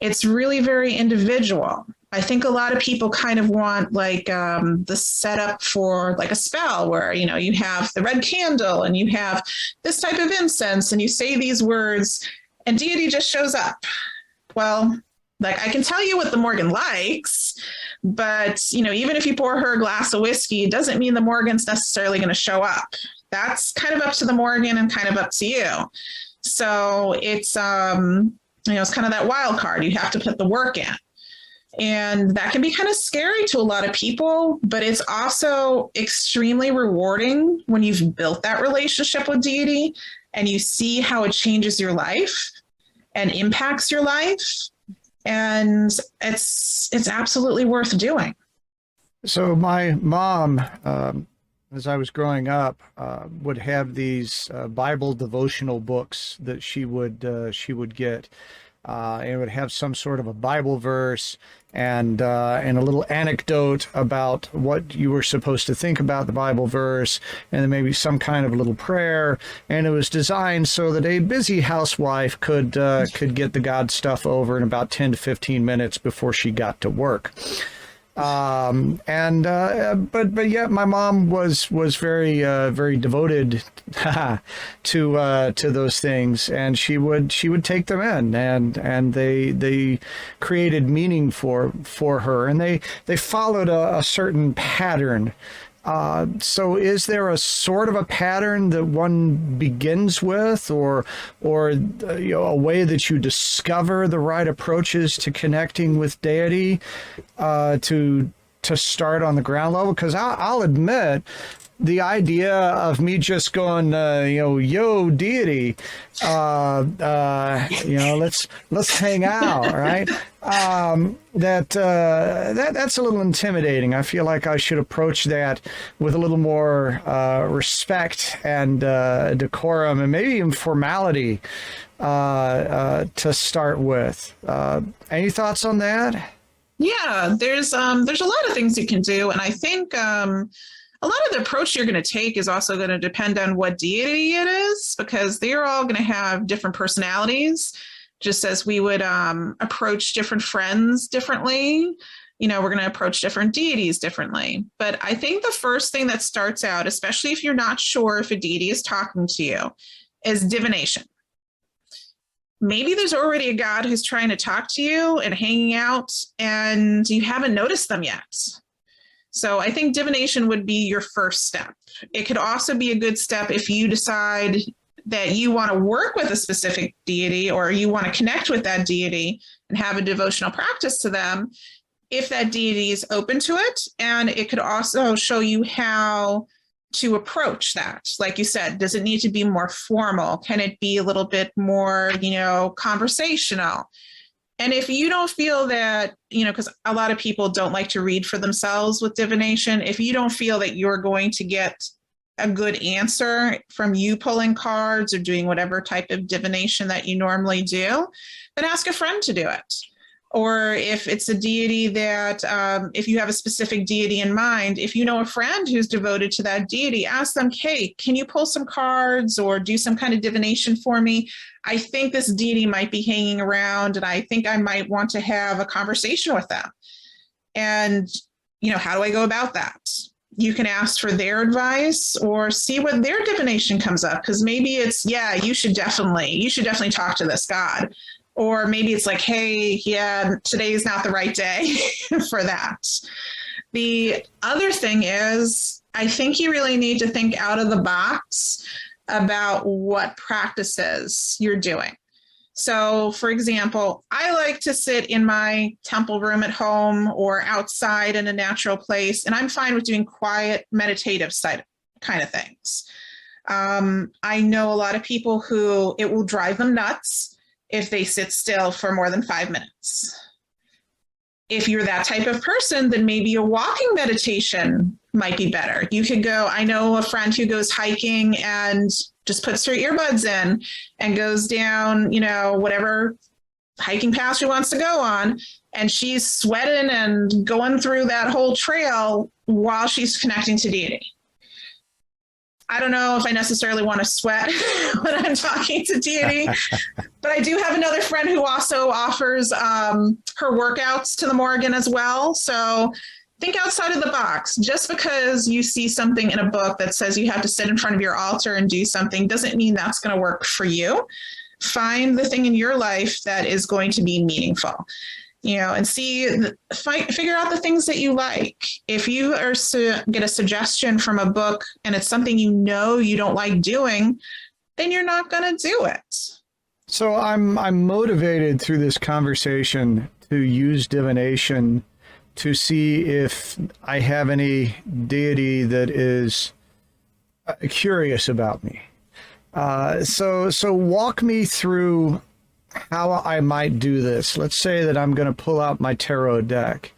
It's really very individual. I think a lot of people kind of want like the setup for like a spell where, you know, you have the red candle and you have this type of incense and you say these words and deity just shows up. Well, like I can tell you what the Morrigan likes, but, you know, even if you pour her a glass of whiskey, it doesn't mean the Morrigan's necessarily going to show up. That's kind of up to the Morrigan and kind of up to you. So it's, you know, it's kind of that wild card. You have to put the work in. And that can be kind of scary to a lot of people, but it's also extremely rewarding when you've built that relationship with deity and you see how it changes your life and impacts your life. And it's absolutely worth doing. So my mom, as I was growing up, would have these Bible devotional books that she would get. It would have some sort of a Bible verse and a little anecdote about what you were supposed to think about the Bible verse, and then maybe some kind of little prayer. And it was designed so that a busy housewife could get the God stuff over in about 10 to 15 minutes before she got to work. But yet my mom was very very devoted to those things, and she would take them in, and they created meaning for her, and they followed a certain pattern. So is there a sort of a pattern that one begins with, or you know, a way that you discover the right approaches to connecting with deity to start on the ground level? Because I'll admit, the idea of me just going, yo, deity, you know, let's hang out, right? That's a little intimidating. I feel like I should approach that with a little more respect and decorum, and maybe even formality to start with. Any thoughts on that? Yeah, there's a lot of things you can do, and I think a lot of the approach you're going to take is also going to depend on what deity it is, because they're all going to have different personalities, just as we would approach different friends differently. You know, we're going to approach different deities differently. But I think the first thing that starts out, especially if you're not sure if a deity is talking to you, is divination. Maybe there's already a god who's trying to talk to you and hanging out, and you haven't noticed them yet. So I think divination would be your first step. It could also be a good step if you decide that you want to work with a specific deity, or you want to connect with that deity and have a devotional practice to them, if that deity is open to it. And it could also show you how to approach that. Like you said, does it need to be more formal? Can it be a little bit more, conversational? And if you don't feel that, because a lot of people don't like to read for themselves with divination, if you don't feel that you're going to get a good answer from you pulling cards or doing whatever type of divination that you normally do, then ask a friend to do it. Or if it's a deity that, if you have a specific deity in mind, if you know a friend who's devoted to that deity, ask them, hey, can you pull some cards or do some kind of divination for me? I think this deity might be hanging around, and I think I might want to have a conversation with them. And, how do I go about that? You can ask for their advice or see what their divination comes up. Because maybe it's, yeah, you should definitely talk to this god. Or maybe it's like, hey, yeah, today is not the right day for that. The other thing is, I think you really need to think out of the box about what practices you're doing. So, for example, I like to sit in my temple room at home or outside in a natural place, and I'm fine with doing quiet, meditative kind of things. I know a lot of people who it will drive them nuts if they sit still for more than 5 minutes. If you're that type of person, then maybe a walking meditation might be better. You could go, I know a friend who goes hiking and just puts her earbuds in and goes down, whatever hiking path she wants to go on, and she's sweating and going through that whole trail while she's connecting to deity. I don't know if I necessarily want to sweat when I'm talking to deity, but I do have another friend who also offers her workouts to the Morrigan as well. So think outside of the box. Just because you see something in a book that says you have to sit in front of your altar and do something doesn't mean that's going to work for you. Find the thing in your life that is going to be meaningful. And figure out the things that you like. If you get a suggestion from a book and it's something you don't like doing, then you're not going to do it. So I'm motivated through this conversation to use divination to see if I have any deity that is curious about me. So walk me through how I might do this. Let's say that I'm going to pull out my tarot deck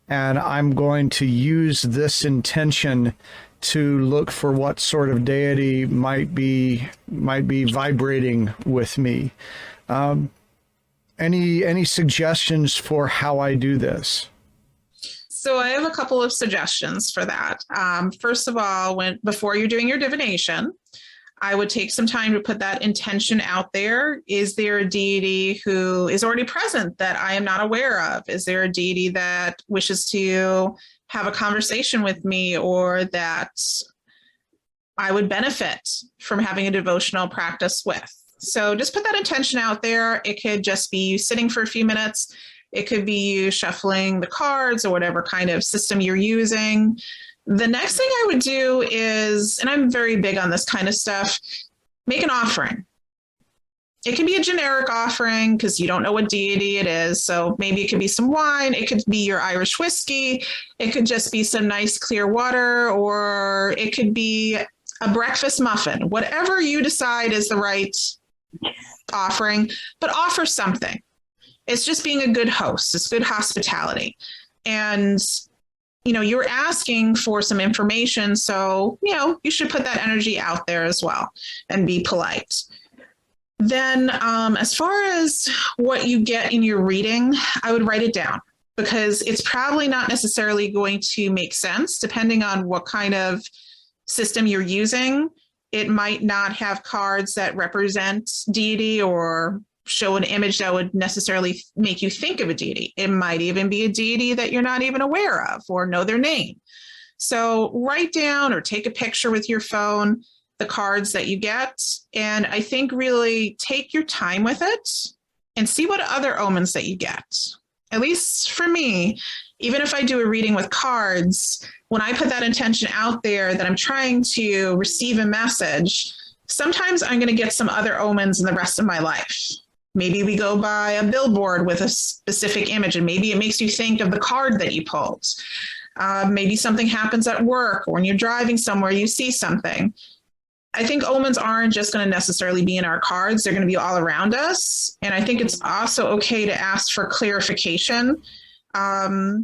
and I'm going to use this intention to look for what sort of deity might be vibrating with me. Any suggestions for how I do this? So I have a couple of suggestions for that. First of all, before you're doing your divination, I would take some time to put that intention out there. Is there a deity who is already present that I am not aware of? Is there a deity that wishes to have a conversation with me, or that I would benefit from having a devotional practice with? So just put that intention out there. It could just be you sitting for a few minutes. It could be you shuffling the cards or whatever kind of system you're using. The next thing I would do is, and I'm very big on this kind of stuff, make an offering. It can be a generic offering because you don't know what deity it is. So maybe it could be some wine. It could be your Irish whiskey. It could just be some nice clear water, or it could be a breakfast muffin. Whatever you decide is the right offering, but offer something. It's just being a good host. It's good hospitality. And you're asking for some information, so, you should put that energy out there as well and be polite. Then as far as what you get in your reading, I would write it down, because it's probably not necessarily going to make sense depending on what kind of system you're using. It might not have cards that represent deity or show an image that would necessarily make you think of a deity. It might even be a deity that you're not even aware of or know their name. So write down or take a picture with your phone the cards that you get. And I think really take your time with it and see what other omens that you get. At least for me, even if I do a reading with cards, when I put that intention out there that I'm trying to receive a message, sometimes I'm going to get some other omens in the rest of my life. Maybe we go by a billboard with a specific image, and maybe it makes you think of the card that you pulled. Maybe something happens at work, or when you're driving somewhere, you see something. I think omens aren't just going to necessarily be in our cards. They're going to be all around us. And I think it's also okay to ask for clarification. That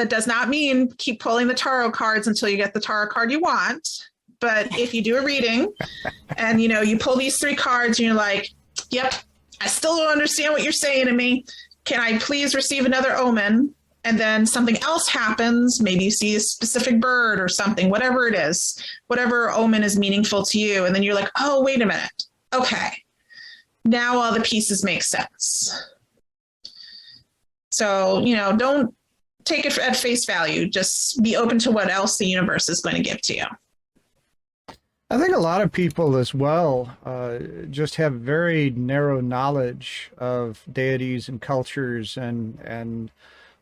does not mean keep pulling the tarot cards until you get the tarot card you want. But if you do a reading and, you pull these 3 cards and you're like, yep, I still don't understand what you're saying to me. Can I please receive another omen? And then something else happens. Maybe you see a specific bird or something, whatever it is, whatever omen is meaningful to you. And then you're like, oh, wait a minute. Okay. Now all the pieces make sense. So, don't take it at face value. Just be open to what else the universe is going to give to you. I think a lot of people as well just have very narrow knowledge of deities and cultures and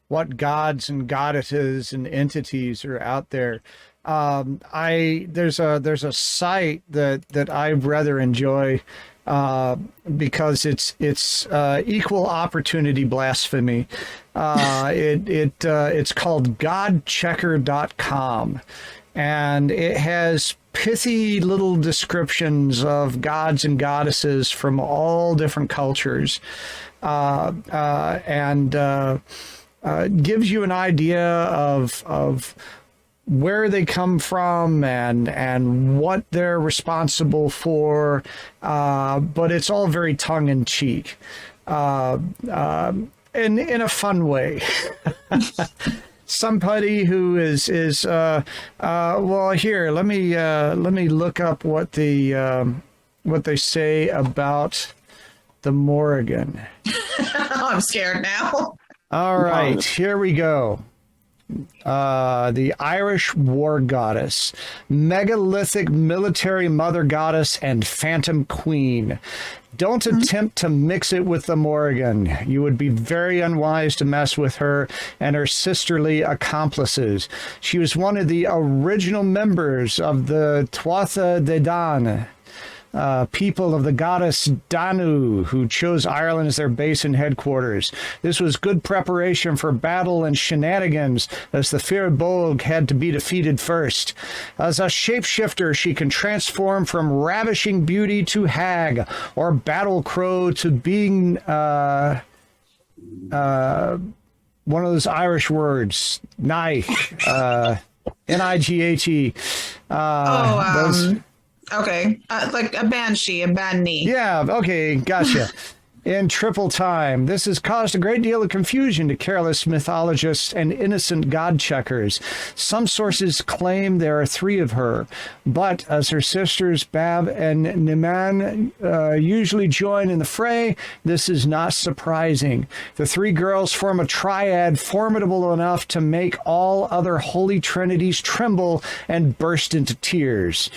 what gods and goddesses and entities are out there. There's a site that I rather enjoy because it's equal opportunity blasphemy. It's called godchecker.com, and it has pithy little descriptions of gods and goddesses from all different cultures, and gives you an idea of where they come from and what they're responsible for, but it's all very tongue-in-cheek. in a fun way. Somebody who is well, here, let me look up what they say about the Morrigan. I'm scared now. All right, here we go. The Irish war goddess, megalithic military mother goddess, and phantom queen. Don't attempt to mix it with the Morrigan. You would be very unwise to mess with her and her sisterly accomplices. She was one of the original members of the Tuatha De Dan, people of the goddess Danu, who chose Ireland as their base and headquarters. This was good preparation for battle and shenanigans, as the Fir Bolg had to be defeated first. As a shapeshifter, she can transform from ravishing beauty to hag, or battle crow to being one of those Irish words, Nigh, Nighe. Okay, like a banshee, a banshee. Yeah, okay, gotcha. In triple time. This has caused a great deal of confusion to careless mythologists and innocent god checkers. Some sources claim there are 3 of her, but as her sisters Bab and Niman usually join in the fray, this is not surprising. The 3 girls form a triad formidable enough to make all other holy trinities tremble and burst into tears.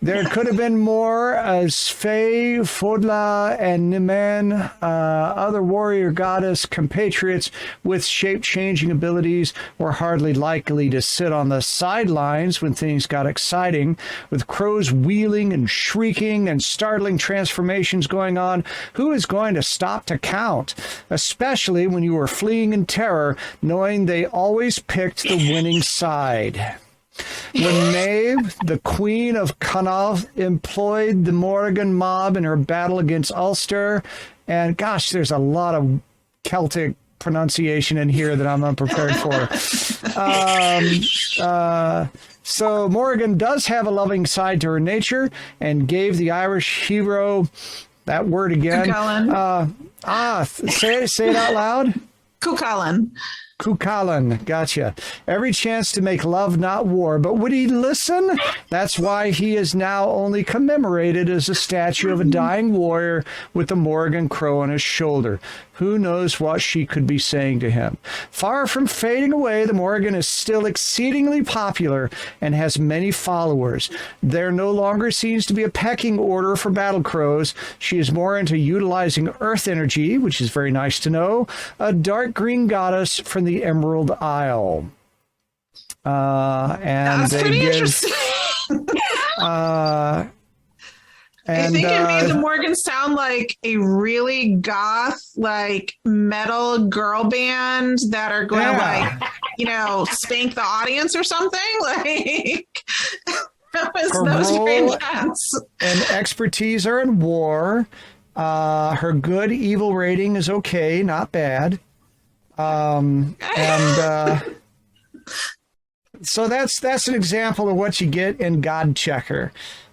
There could have been more, as Faye, Fodla, and Niman, other warrior goddess compatriots with shape-changing abilities, were hardly likely to sit on the sidelines when things got exciting. With crows wheeling and shrieking and startling transformations going on, who is going to stop to count? Especially when you were fleeing in terror, knowing they always picked the winning side. When Maeve, the Queen of Connaught, employed the Morrigan mob in her battle against Ulster, and gosh, there's a lot of Celtic pronunciation in here that I'm unprepared for. So Morrigan does have a loving side to her nature, and gave the Irish hero, that word again. Say it out loud. Cuchulainn. Cuchulainn, gotcha. Every chance to make love, not war. But would he listen? That's why he is now only commemorated as a statue of a dying warrior with the Morrigan crow on his shoulder. Who knows what she could be saying to him? Far from fading away, the Morrigan is still exceedingly popular and has many followers. There no longer seems to be a pecking order for battle crows. She is more into utilizing earth energy, which is very nice to know. A dark green goddess from the Emerald Isle. And that's pretty interesting. I think it made the Morrigan sound like a really goth, like metal girl band that are going to spank the audience or something. Like that was very intense. And expertise are in war. Her good evil rating is okay, not bad. So that's an example of what you get in God Checker.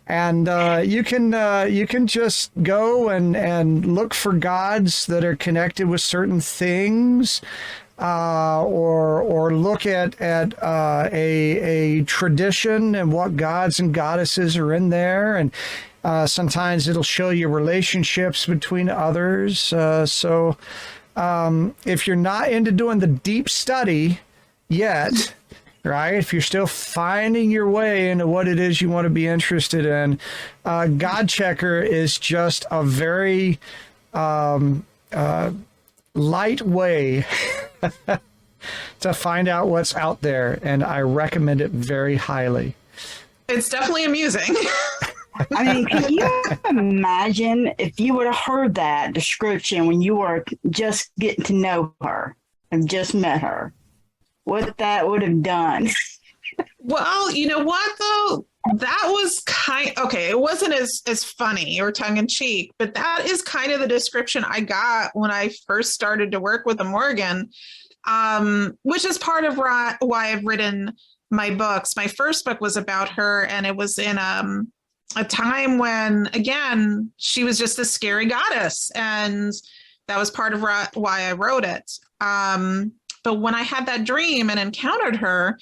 And you can just go and look for gods that are connected with certain things, or look at a tradition and what gods and goddesses are in there. And sometimes it'll show you relationships between others. So if you're not into doing the deep study yet, right? If you're still finding your way into what it is you want to be interested in, God Checker is just a very light way to find out what's out there, and I recommend it very highly. It's definitely amusing. I mean, can you imagine if you would have heard that description when you were just getting to know her and just met her? What that would have done. Well, you know what though? That was okay. It wasn't as funny or tongue in cheek, but that is kind of the description I got when I first started to work with the Morrigan, which is part of why I've written my books. My first book was about her, and it was in a time when, again, she was just a scary goddess, and That was part of why I wrote it. But when I had that dream and encountered her,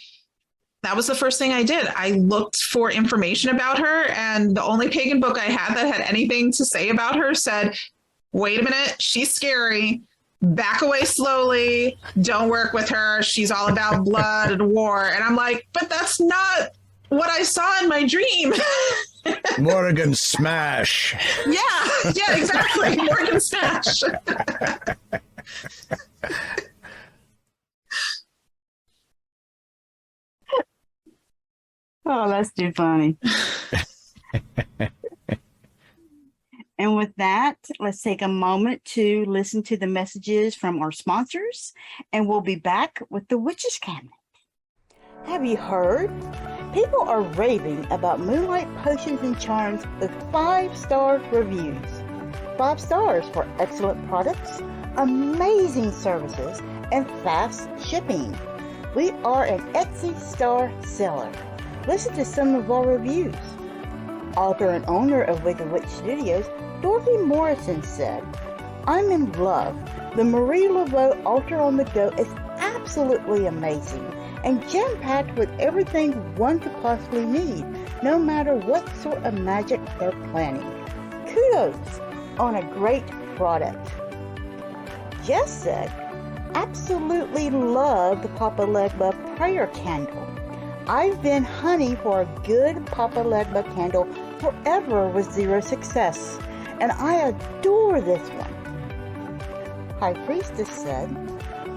that was the first thing I did. I looked for information about her, and the only pagan book I had that had anything to say about her said, wait a minute, she's scary. Back away slowly. Don't work with her. She's all about blood and war. And I'm like, but that's not what I saw in my dream. Morrigan smash. Yeah, exactly. Morrigan smash. Oh, that's too funny. And with that, let's take a moment to listen to the messages from our sponsors, and we'll be back with the Witch's Cabinet. Have you heard? People are raving about Moonlight Potions and Charms with 5-star reviews. 5 stars for excellent products, amazing services, and fast shipping. We are an Etsy star seller. Listen to some of our reviews. Author and owner of Wicked Witch Studios, Dorothy Morrison said, I'm in love. The Marie Laveau altar on the go is absolutely amazing and jam-packed with everything one could possibly need, no matter what sort of magic they're planning. Kudos on a great product. Jess said, absolutely love the Papa Legba prayer candle. I've been hunting for a good Papa Legba candle forever with zero success, and I adore this one. High Priestess said,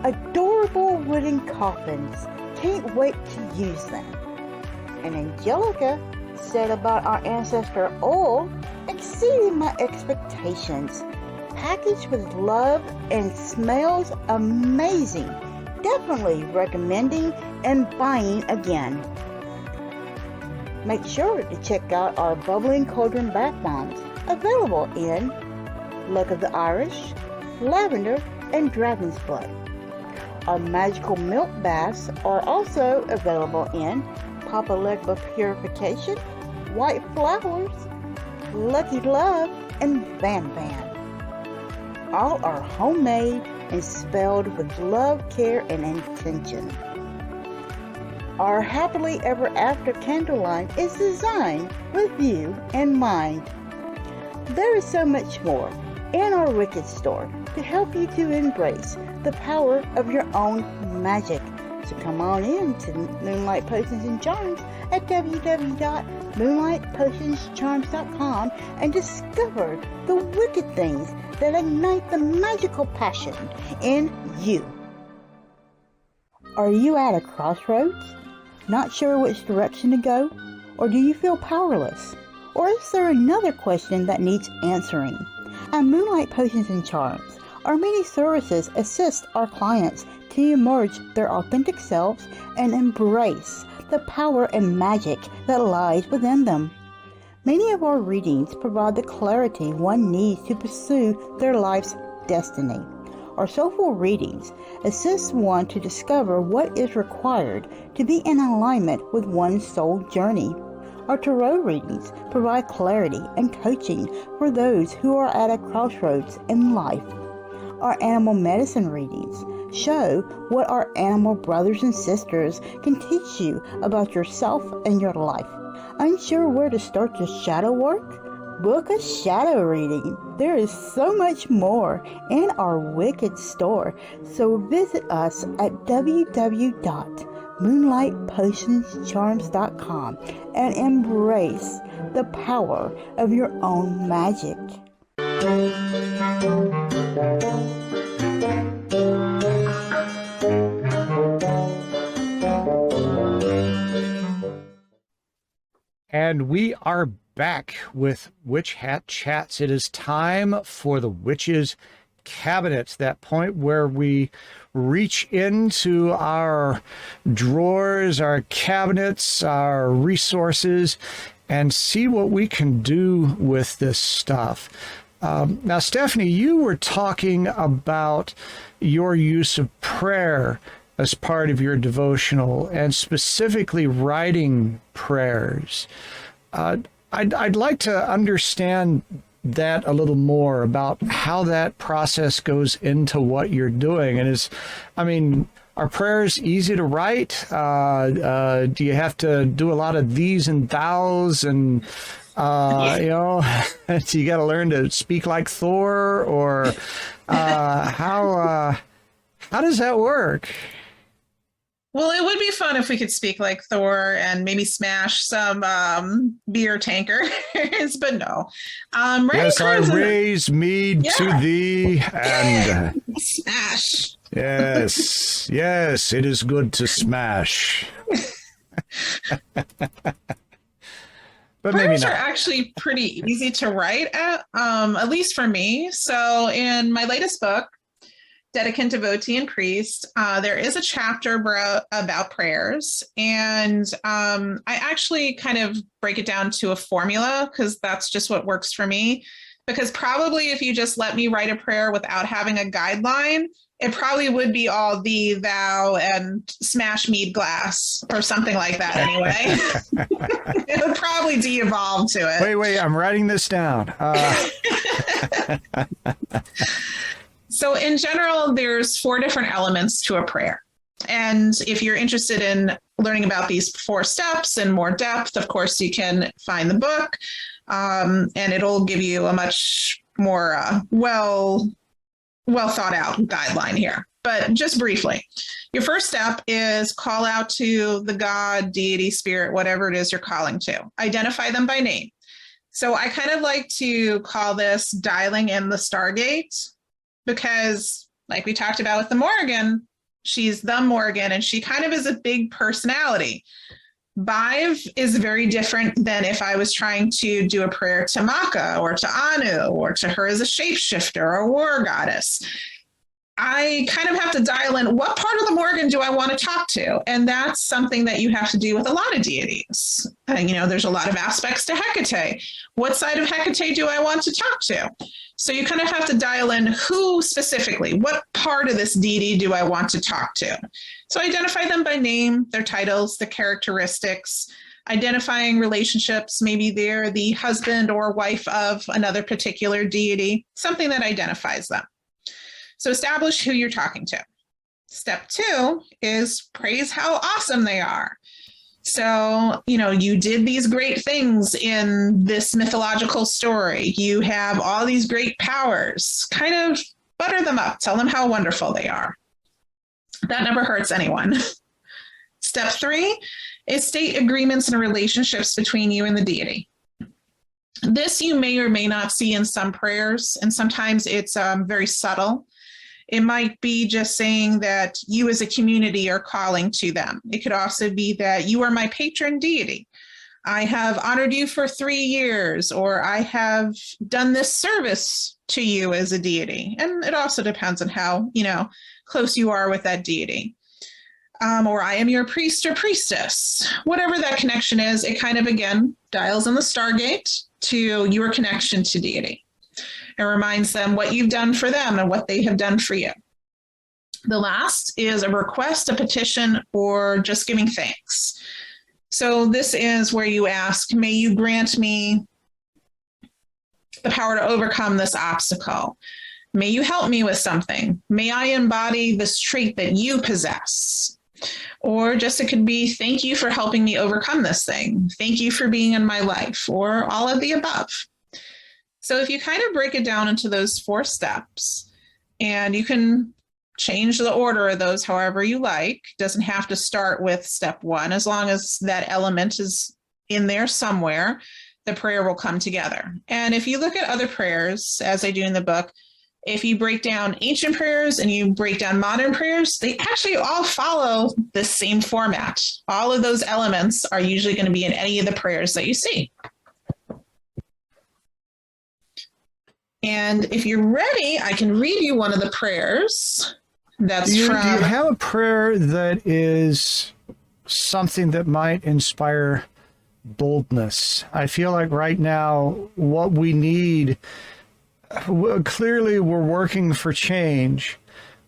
adorable wooden coffins. Can't wait to use them. And Angelica said about our ancestor oil, exceeding my expectations. Packaged with love and smells amazing. Definitely recommending and buying again. Make sure to check out our Bubbling Cauldron bath bombs, available in Luck of the Irish, Lavender, and Dragon's Blood. Our magical milk baths are also available in Papa Legba Purification, White Flowers, Lucky Love, and Van Van. All are homemade and spelled with love, care, and intention. Our Happily Ever After candle line is designed with you in mind. There is so much more in our Wicked store to help you to embrace the power of your own magic. So come on in to Moonlight Potions and Charms at www.moonlightpotionscharms.com and discover the wicked things that ignite the magical passion in you. Are you at a crossroads? Not sure which direction to go? Or do you feel powerless? Or is there another question that needs answering? At Moonlight Potions and Charms, our many services assist our clients to emerge their authentic selves and embrace the power and magic that lies within them. Many of our readings provide the clarity one needs to pursue their life's destiny. Our soulful readings assist one to discover what is required to be in alignment with one's soul journey. Our tarot readings provide clarity and coaching for those who are at a crossroads in life. Our animal medicine readings show what our animal brothers and sisters can teach you about yourself and your life. Unsure where to start your shadow work? Book a shadow reading. There is so much more in our Wicked store, so visit us at www.moonlightpotionscharms.com and embrace the power of your own magic. And we are back with Witch Hat Chats. It is time for the Witch's Cabinet, that point where we reach into our drawers, our cabinets, our resources, and see what we can do with this stuff. Now, Stephanie, you were talking about your use of prayer as part of your devotional, and specifically writing prayers. I'd like to understand that a little more, about how that process goes into what you're doing. And are prayers easy to write? Do you have to do a lot of these and thous, and do you got to learn to speak like Thor, or how does that work? Well, it would be fun if we could speak like Thor and maybe smash some beer tankers, but no. Yes, I raise mead to thee, and smash. Yes, it is good to smash. But maybe prayers not. are actually pretty easy to write, at least for me. So in my latest book, Dedicant, Devotee, and Priest, there is a chapter about prayers. And I actually kind of break it down to a formula, because that's just what works for me. Because probably if you just let me write a prayer without having a guideline, it probably would be all thee, thou, and smash mead glass, or something like that anyway. It would probably de-evolve to it. Wait, I'm writing this down. So in general, there's 4 different elements to a prayer. And if you're interested in learning about these 4 steps in more depth, of course, you can find the book, and it'll give you a much more well thought out guideline here. But just briefly, your first step is call out to the god, deity, spirit, whatever it is you're calling to. Identify them by name. So I kind of like to call this dialing in the Stargate, because like we talked about with the Morrigan, she's the Morrigan, and she kind of is a big personality. Bive is very different than if I was trying to do a prayer to Maka or to Anu or to her as a shapeshifter or war goddess. I kind of have to dial in what part of the Morrigan do I want to talk to? And that's something that you have to do with a lot of deities. There's a lot of aspects to Hecate. What side of Hecate do I want to talk to? So you kind of have to dial in who specifically, what part of this deity do I want to talk to? So identify them by name, their titles, the characteristics, identifying relationships. Maybe they're the husband or wife of another particular deity, something that identifies them. So establish who you're talking to. Step 2 is praise how awesome they are. So, you did these great things in this mythological story. You have all these great powers. Kind of butter them up. Tell them how wonderful they are. That never hurts anyone. Step 3 is state agreements and relationships between you and the deity. This you may or may not see in some prayers, and sometimes it's very subtle. It might be just saying that you as a community are calling to them. It could also be that you are my patron deity. I have honored you for 3 years, or I have done this service to you as a deity. And it also depends on how, close you are with that deity. Or I am your priest or priestess. Whatever that connection is, it kind of, again, dials in the Stargate to your connection to deity. It reminds them what you've done for them and what they have done for you. The last is a request, a petition, or just giving thanks. So this is where you ask, may you grant me the power to overcome this obstacle. May you help me with something. May I embody this trait that you possess. Or just it could be, thank you for helping me overcome this thing. Thank you for being in my life, or all of the above. So if you kind of break it down into those 4 steps, and you can change the order of those however you like, doesn't have to start with step 1, as long as that element is in there somewhere, the prayer will come together. And if you look at other prayers, as I do in the book, if you break down ancient prayers and you break down modern prayers, they actually all follow the same format. All of those elements are usually going to be in any of the prayers that you see. And if you're ready, I can read you one of the prayers. Do you have a prayer that is something that might inspire boldness? I feel like right now, what we need, clearly we're working for change,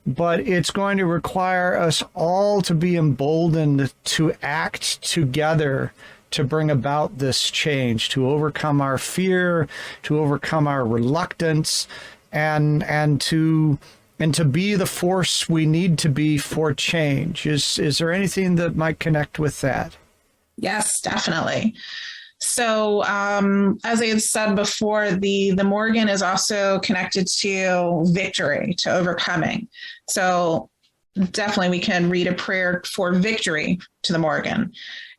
but it's going to require us all to be emboldened to act together to bring about this change, to overcome our fear, to overcome our reluctance, and to be the force we need to be for change. Is there anything that might connect with that? Yes, definitely. So, as I had said before, the Morrigan is also connected to victory, to overcoming. So definitely we can read a prayer for victory to the Morrigan.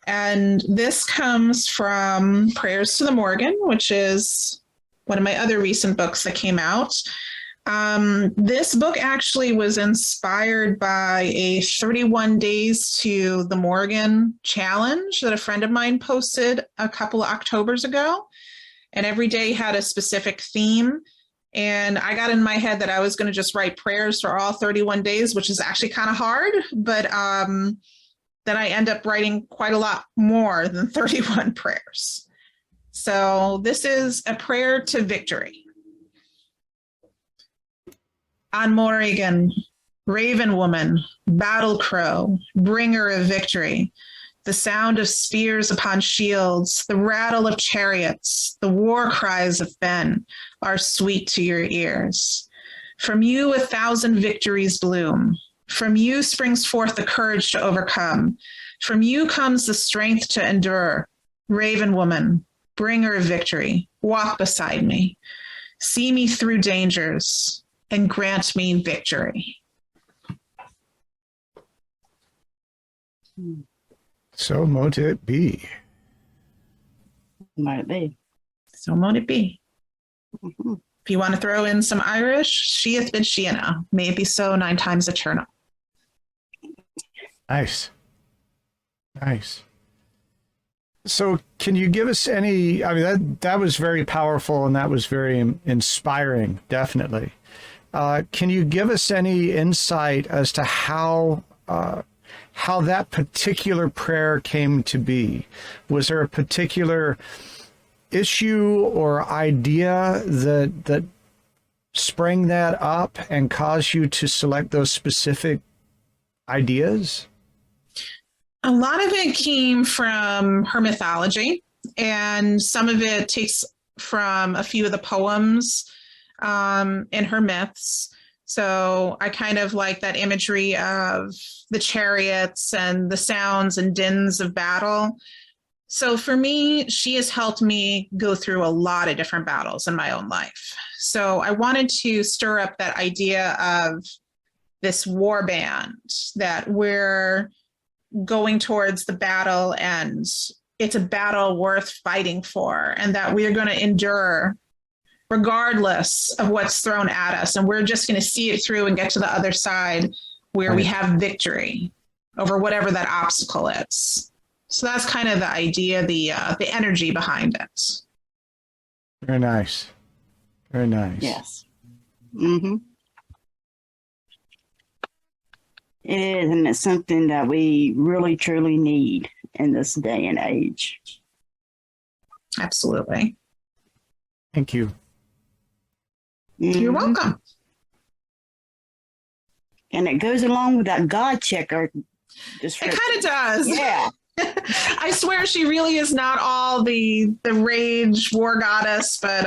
And this comes from Prayers to the Morrigan, which is one of my other recent books that came out. This book actually was inspired by a 31 Days to the Morrigan challenge that a friend of mine posted a couple of Octobers ago. And every day had a specific theme. And I got in my head that I was going to just write prayers for all 31 days, which is actually kind of hard. But then I end up writing quite a lot more than 31 prayers. So this is a prayer to victory. On Morrigan, Raven Woman, Battle Crow, Bringer of Victory, the sound of spears upon shields, the rattle of chariots, the war cries of men are sweet to your ears. From you 1,000 victories bloom. From you springs forth the courage to overcome. From you comes the strength to endure. Raven Woman, Bringer of Victory, walk beside me. See me through dangers and grant me victory. So mote it be. Might be. So mote it be. Mm-hmm. If you want to throw in some Irish, sheath bid sheana, may it be so 9 times eternal. Nice. Nice. So can you give us any, I mean, that was very powerful and that was very inspiring, definitely. Can you give us any insight as to how that particular prayer came to be? Was there a particular issue or idea that sprang that up and caused you to select those specific ideas? A lot of it came from her mythology, and some of it takes from a few of the poems in her myths. So I kind of like that imagery of the chariots and the sounds and dins of battle. So for me, she has helped me go through a lot of different battles in my own life. So I wanted to stir up that idea of this war band, that we're going towards the battle and it's a battle worth fighting for, and that we are going to endure regardless of what's thrown at us. And we're just going to see it through and get to the other side where we have victory over whatever that obstacle is. So that's kind of the idea, the energy behind it. Very nice. Very nice. Yes. Mm-hmm. It is, and it's something that we really, truly need in this day and age. Absolutely. Thank you. You're welcome. And it goes along with that God checker description. It kind of does. Yeah. I swear she really is not all the rage war goddess, but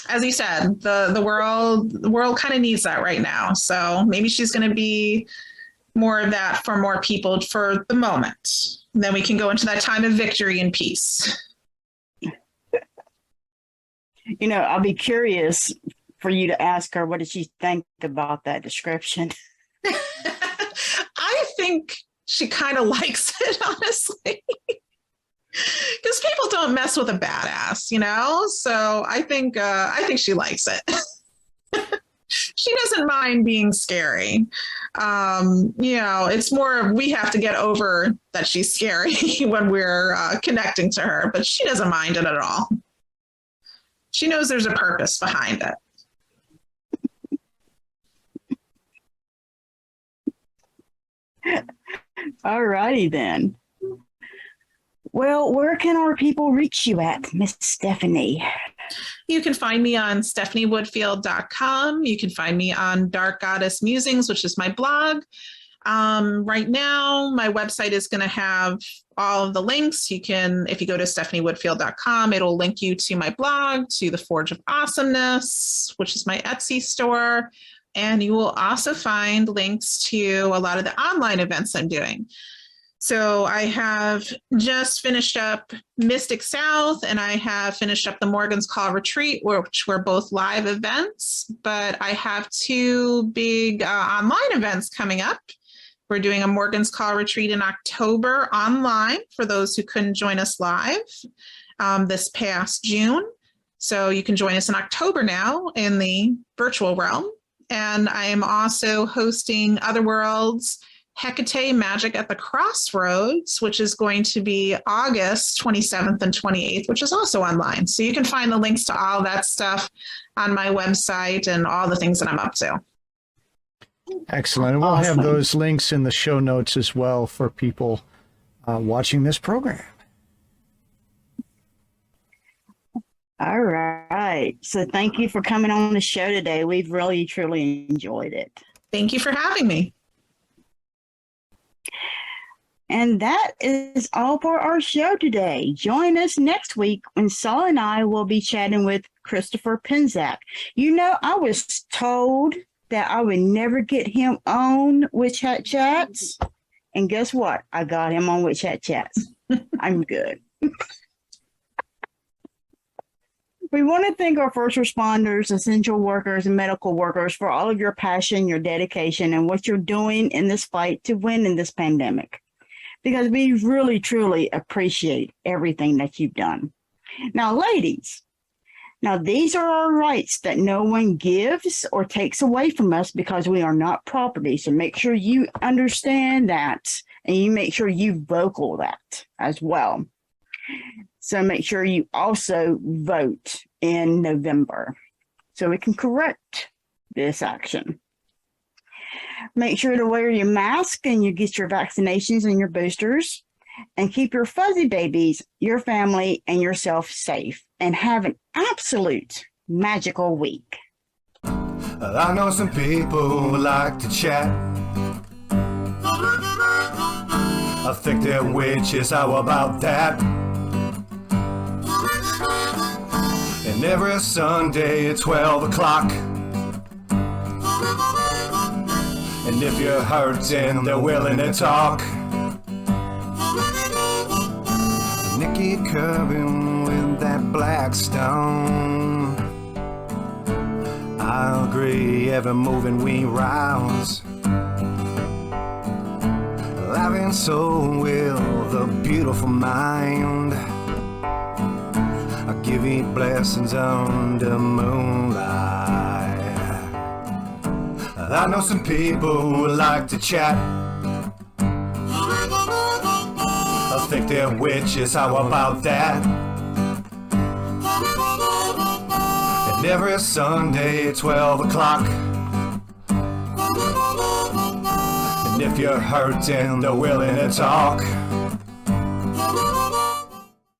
as you said, the world kind of needs that right now. So maybe she's going to be more of that for more people for the moment. And then we can go into that time of victory and peace. You know, I'll be curious for you to ask her, what did she think about that description? I think she kind of likes it, honestly. Because people don't mess with a badass, you know? So I think she likes it. She doesn't mind being scary. You know, it's more of we have to get over that she's scary when we're connecting to her, but she doesn't mind it at all. She knows there's a purpose behind it. All righty then. Well, where can our people reach you at, Miss Stephanie? You can find me on stephaniewoodfield.com. You can find me on Dark Goddess Musings, which is my blog. Right now, my website is going to have all of the links. You can, if you go to stephaniewoodfield.com, it'll link you to my blog, to the Forge of Awesomeness, which is my Etsy store. And you will also find links to a lot of the online events I'm doing. So I have just finished up Mystic South, and I have finished up the Morrigan's Call Retreat, which were both live events. But I have two big online events coming up. We're doing a Morrigan's Call Retreat in October online for those who couldn't join us live this past June. So you can join us in October now in the virtual realm. And I am also hosting Otherworlds Hecate Magic at the Crossroads, which is going to be August 27th and 28th, which is also online. So you can find the links to all that stuff on my website and all the things that I'm up to. Excellent. And we'll have those links in the show notes as well for people watching this program. All right. So thank you for coming on the show today. We've really, truly enjoyed it. Thank you for having me. And that is all for our show today. Join us next week when Saul and I will be chatting with Christopher Penzak. You know, I was told that I would never get him on Witch Hat Chats. And guess what? I got him on Witch Hat Chats. I'm good. We want to thank our first responders, essential workers, and medical workers for all of your passion, your dedication, and what you're doing in this fight to win in this pandemic. Because we really, truly appreciate everything that you've done. Now, ladies, these are our rights that no one gives or takes away from us because we are not property. So make sure you understand that, and you make sure you vocal that as well. So make sure you also vote in November so we can correct this action. Make sure to wear your mask and you get your vaccinations and your boosters, and keep your fuzzy babies, your family, and yourself safe, and have an absolute magical week. I know some people who like to chat. I think they're witches, how about that? And every Sunday at 12 o'clock. And if you're hurting, they're willing to talk. Nikki Kirby with that black stone. I agree, Evermoving We Rise. Life and soul with a beautiful mind. I give you blessings under moonlight. I know some people who like to chat. I think they're witches, how about that? And every Sunday at 12 o'clock. And if you're hurting, they're willing to talk.